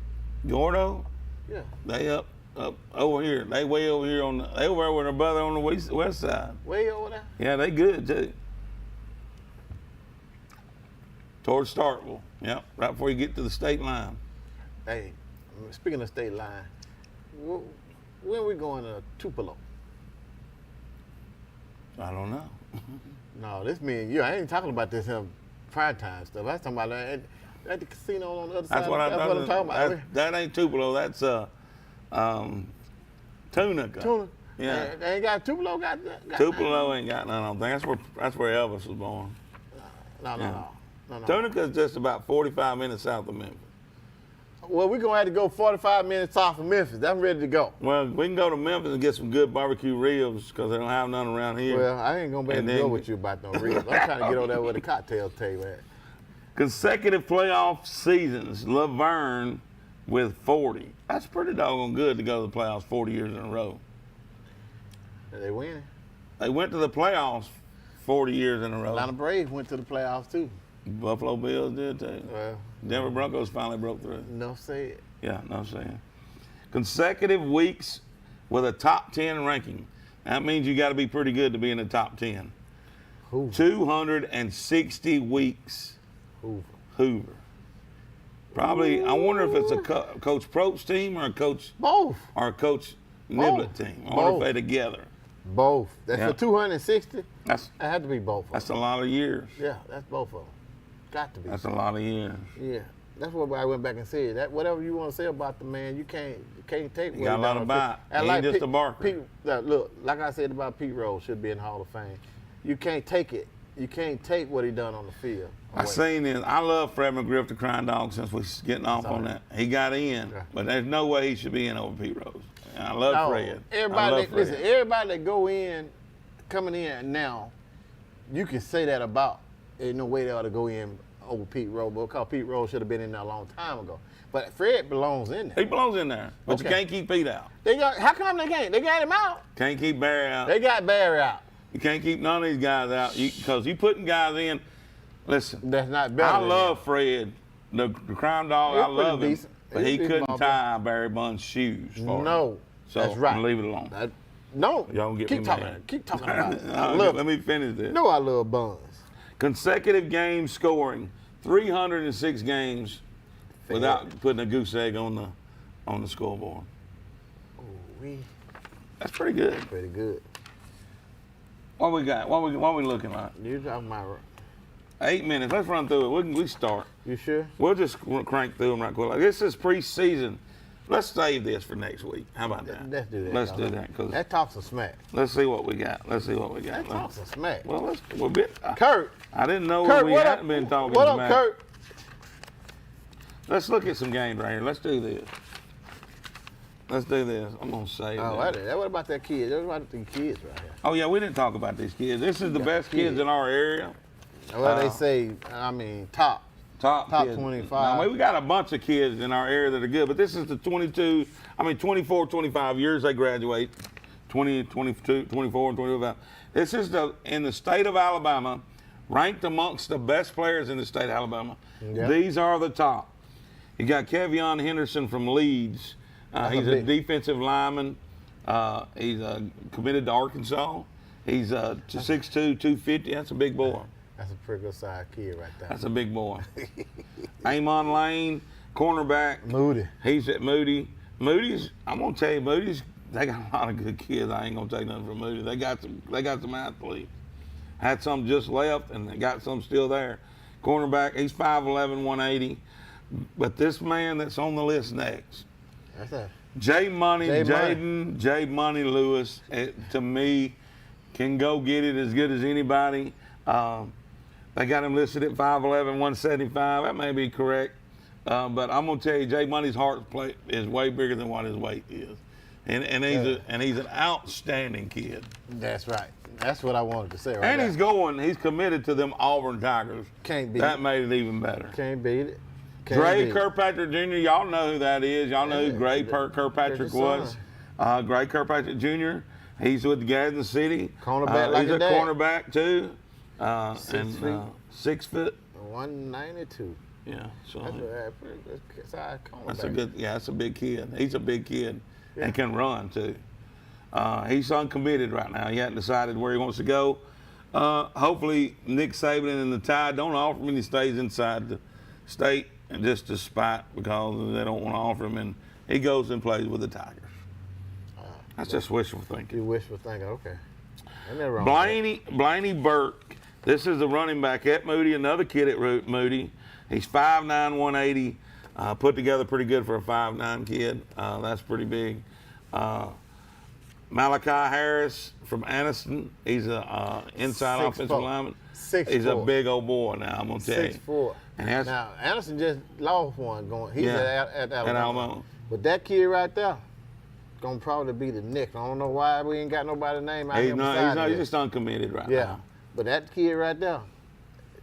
Gordo, Yeah. they up over here. They way over here they over there with their brother on the west side. Way over there. Yeah, they good too. Towards Starkville. Yep, right before you get to the state line. Hey, speaking of state line, when we going to Tupelo? I don't know. No, this me and you. I ain't talking about this prime time stuff. I was talking about at the casino on the other That's side. what That's what I'm talking about. That ain't Tupelo. That's Tunica. Tuna. Yeah. They ain't got Tupelo. Got Tupelo ain't got none. I don't think that's where Elvis was born. No. No. Tunica is just about 45 minutes south of Memphis. Well, we're going to have to go 45 minutes off of Memphis. I'm ready to go. Well, we can go to Memphis and get some good barbecue ribs because they don't have none around here. Well, I ain't going to be able And to then- go with you about no ribs. I'm trying to get over there where the cocktail table at. Consecutive playoff seasons, Laverne with 40. That's pretty doggone good to go to the playoffs 40 years in a row. Are they winning? They went to the playoffs 40 years in a row. Atlanta Braves went to the playoffs, too. Buffalo Bills did too. Well, Denver Broncos finally broke through. enough said. Yeah, no saying. Consecutive weeks with a top 10 ranking. That means you got to be pretty good to be in the top 10. Hoover. 260 weeks. Hoover. Probably, I wonder if it's a Coach Probst team or a Coach Both. Niblett team. I wonder if they're together. Both. That's Yeah. for 260. That's It had to be both of that's them. a lot of years. Yeah, that's both of them. Got to be. That's a lot of years. Yeah. That's what I went back and said. That whatever you want to say about the man, you can't take. He got a lot of bite. He ain't just a barker. Look, like I said about Pete Rose, should be in the Hall of Fame. You can't take it. You can't take what he done on the field. I seen it. I love Fred McGriff, the crying dog, since we're getting off on that. He got in, Yeah. but there's no way he should be in over Pete Rose. And I love Fred. Everybody that go in, coming in now, you can say that about. Ain't no way they ought to go in over Pete Rose, because Pete Rose should have been in there a long time ago. But Fred belongs in there. He belongs in there, but you Okay. can't keep Pete out. How come they can't? They got him out. Can't keep Barry out. They got Barry out. You can't keep none of these guys out because you putting guys in. Listen, That's not better. I than love Fred, the crime dog. He's I love pretty him, decent. but He's he pretty couldn't ball tie Barry Bonds' shoes for him. No, So that's right. leave it alone. No, Y'all get keep me talking. mad. Keep talking about it. I Okay, love let it. me finish this. No, I love Buns. Consecutive game scoring, 306 games without putting a goose egg on the scoreboard. We That's pretty good. pretty good. What we got? What we looking like? You talking about? 8 minutes. Let's run through it. We start. You sure? We'll just crank through them right quick. Like, this is preseason. Let's save this for next week. How about that? Let's do that. Let's y'all. do that. Cause That talks some smack. let's see what we got. Let's see what we got. That talks some smack. Well, Kurt. I didn't know Kurt, we what hadn't up? been talking What up, smack. Kurt? Let's look at some games right here. Let's do this. Let's do this. I'm gonna save Oh, that. what about that kid? What about the kids right here? Oh yeah, we didn't talk about these kids. This is the got best kids kids. in our area. Well, they say, top. Top kids. 25. Now, we got a bunch of kids in our area that are good, but this is the 24, 25 years they graduate. 20, 22, 24, and 25. This is in the state of Alabama, ranked amongst the best players in the state of Alabama. Yeah. These are the top. You got Kevion Henderson from Leeds. He's a defensive lineman. He's committed to Arkansas. He's 6'2", 250. That's a big boy. That's a pretty good sized kid right there. That's a big boy. Amon Lane, cornerback. Moody. He's at Moody. Moody's, I'm gonna tell you, Moody's, they got a lot of good kids. I ain't gonna take nothing from Moody. They got some athletes. Had some just left, and they got some still there. Cornerback, he's 5'11", 180. But this man that's on the list next, That's a J Money, J Money. Jaden, J Money Lewis, to me, can go get it as good as anybody. They got him listed at 5'11", 175. That may be correct. But I'm going to tell you, J Money's heart plate is way bigger than what his weight is. And he's an outstanding kid. That's right. That's what I wanted to say right And there. he's committed to them Auburn Tigers. Can't beat That it. made it even better. Can't beat it. Can't Gray beat it. Kirkpatrick Jr., y'all know who that is. Y'all know who Yeah, Gray that's Kirkpatrick his was. Gray Kirkpatrick Jr., he's with Gadsden City. Cornerback like he's a a dad. cornerback too. 6 feet. 6 foot. 192. Yeah, so That's a pretty good sized cornerback. that's a good. Yeah, that's a big kid. He's a big kid and can run too. He's uncommitted right now. He hasn't decided where he wants to go. Hopefully, Nick Saban and the Tide don't offer him, and he stays inside the state, and just to spite because they don't want to offer him, and he goes and plays with the Tigers. That's just wishful thinking. You wishful thinking, okay. Ain't that wrong? with that. Blaney Burke. This is the running back at Moody, another kid at Moody. He's 5'9", 180. Put together pretty good for a 5'9" kid. That's pretty big. Malachi Harris from Anniston. He's a inside 6'4". offensive lineman. 6'4". He's a big old boy now, I'm going to tell you. 6'4". And that's, Now, Anderson just lost one going. He's Yeah, at at Alabama. Alabama. But that kid right there, gonna probably be the next. I don't know why we ain't got nobody's name out here beside him he's yet. just uncommitted right Yeah, now. but that kid right there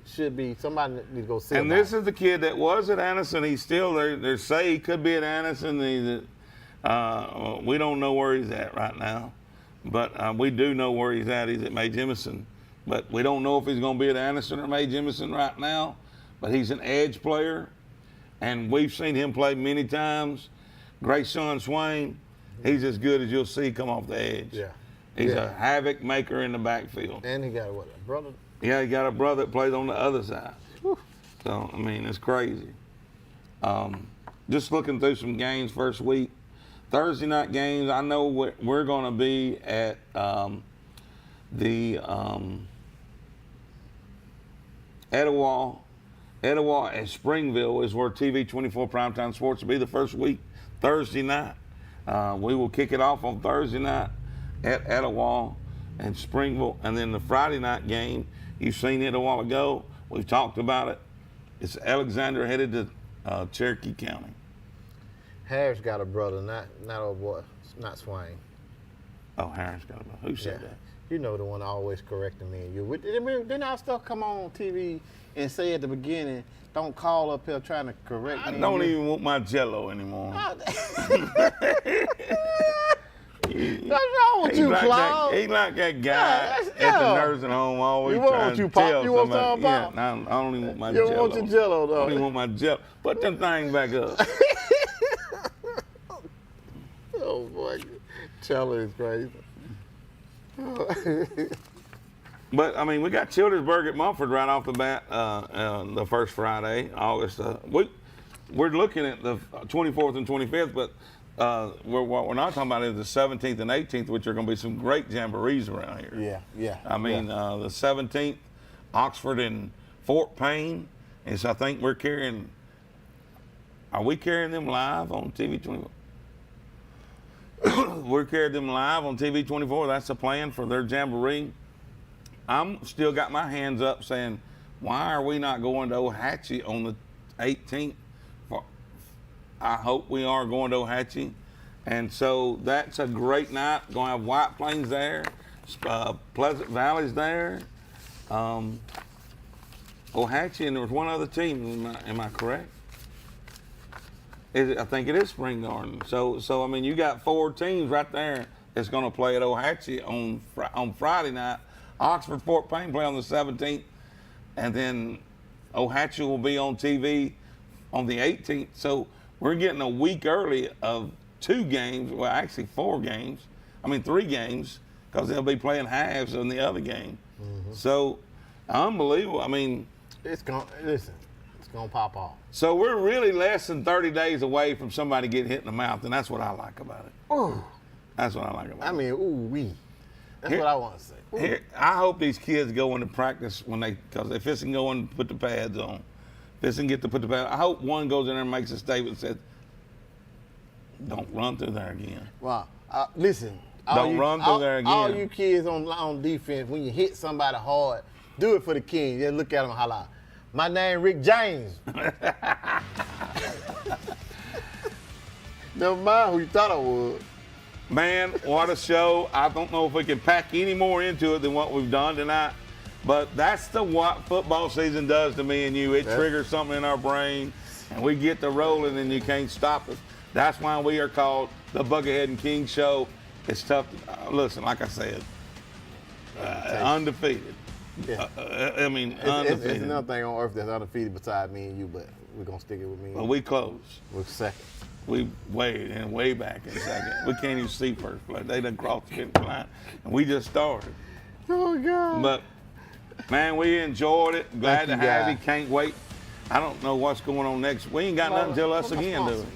should be somebody that need to go sit. And this is the kid that was at Anderson. He's still there. They say he could be at Anderson. We don't know where he's at right now, but we do know where he's at. He's at Mae Jemison, but we don't know if he's going to be at Anderson or Mae Jemison right now. But he's an edge player, and we've seen him play many times. Grayshawn Swain, he's as good as you'll see come off the edge. Yeah, He's Yeah. a havoc maker in the backfield. and he got what, a brother? Yeah, he got a brother that plays on the other side. So, I mean, it's crazy. Just looking through some games first week. Thursday night games, I know we're going to be at Etowah. Etowah and Springville is where TV24 Primetime Sports will be the first week, Thursday night. We will kick it off on Thursday night at Etowah and Springville. And then the Friday night game, you've seen it a while ago. We've talked about it. It's Alexander headed to Cherokee County. Harris got a brother, not old boy, not Swain. Oh, Harris got a Who said Yeah. that? You know the one always correcting me and you. Didn't our stuff come on TV and say at the beginning, don't call up here trying to correct I me? don't and you? even want my Jello anymore. What's wrong with you, Claude? He like that guy Yeah, at the yeah. nursing home always You want trying what to you pop? tell You want somebody. some Yeah, pop? I don't even want my You Jello. don't want your Jello, I don't though. even want my Jello. Put them things back up. Oh boy, Jello is crazy. But I mean, we got Childersburg at Mumford right off the bat. The first Friday, August. We're looking at the 24th and 25th, but what we're not talking about is the 17th and 18th, which are going to be some great jamborees around here. Yeah. I mean, the 17th, Oxford and Fort Payne, and so I think we're carrying. Are we carrying them live on TV24? We're carrying them live on TV24. That's the plan for their jamboree. I'm still got my hands up saying, why are we not going to Ohatchee on the 18th? I hope we are going to Ohatchee. And so that's a great night. Going to have White Plains there, Pleasant Valley's there, Ohatchee, and there was one other team. Am I correct? I think it is Spring Garden. So I mean, you got 4 teams right there that's going to play at Ohatchee on Friday night. Oxford, Fort Payne play on the 17th, and then Ohatchee will be on TV on the 18th. So we're getting a week early of 2 games. Well, actually 4 games. I mean 3 games, because they'll be playing halves in the other game. Mm-hmm. So unbelievable. I mean, It's gonna pop off. so we're really less than 30 days away from somebody getting hit in the mouth, and that's what I like about it. Ooh. That's what I like about I it. mean, ooh wee. That's Here- what I want to say. Ooh. Here, I hope these kids go into practice because they fishing go and put the pads on. Fishing get to put the pads. I hope one goes in there and makes a statement and says, "Don't run through there again." Wow. Listen. Don't run through there All again. you kids on defense, when you hit somebody hard, do it for the king. Just look at them and holla. My name Rick James. Never mind who you thought I was. Man, what a show. I don't know if we can pack any more into it than what we've done tonight, but that's what football season does to me and you. It triggers something in our brain, and we get to rolling, and you can't stop us. That's why we are called the Buckethead and King Show. It's tough to, listen, like I said, undefeated. Yeah. I mean, It's undefeated. another thing on earth that's undefeated beside me and you, but we're going to stick it with me. Well, we close. We're second. We way back in second. We can't even see first place. They done crossed the finish line, and we just started. Oh, God. But man, we enjoyed it. Glad Thank to you, have guys. you. Can't wait. I don't know what's going on next. We ain't got nothing till us What's my again, do sponsor?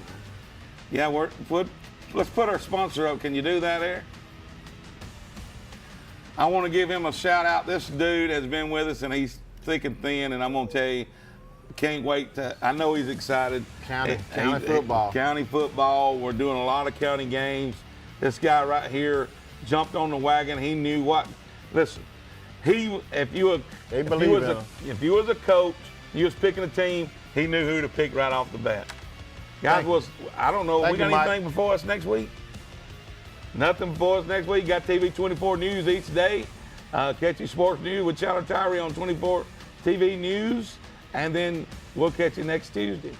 we? Yeah, let's put our sponsor up. Can you do that, Eric? I want to give him a shout out. This dude has been with us, and he's thick and thin, and I'm going to tell you, can't wait to, I know he's excited. County He- football. County football. We're doing a lot of county games. This guy right here jumped on the wagon. He knew what. Listen, if you was a coach, you was picking a team, he knew who to pick right off the bat. Guys, I don't know. Thank We got you, Mike. anything before us next week? Nothing before us next week. Got TV 24 News each day. Catch your sports news with Chandler Tyree on 24 TV News, and then we'll catch you next Tuesday.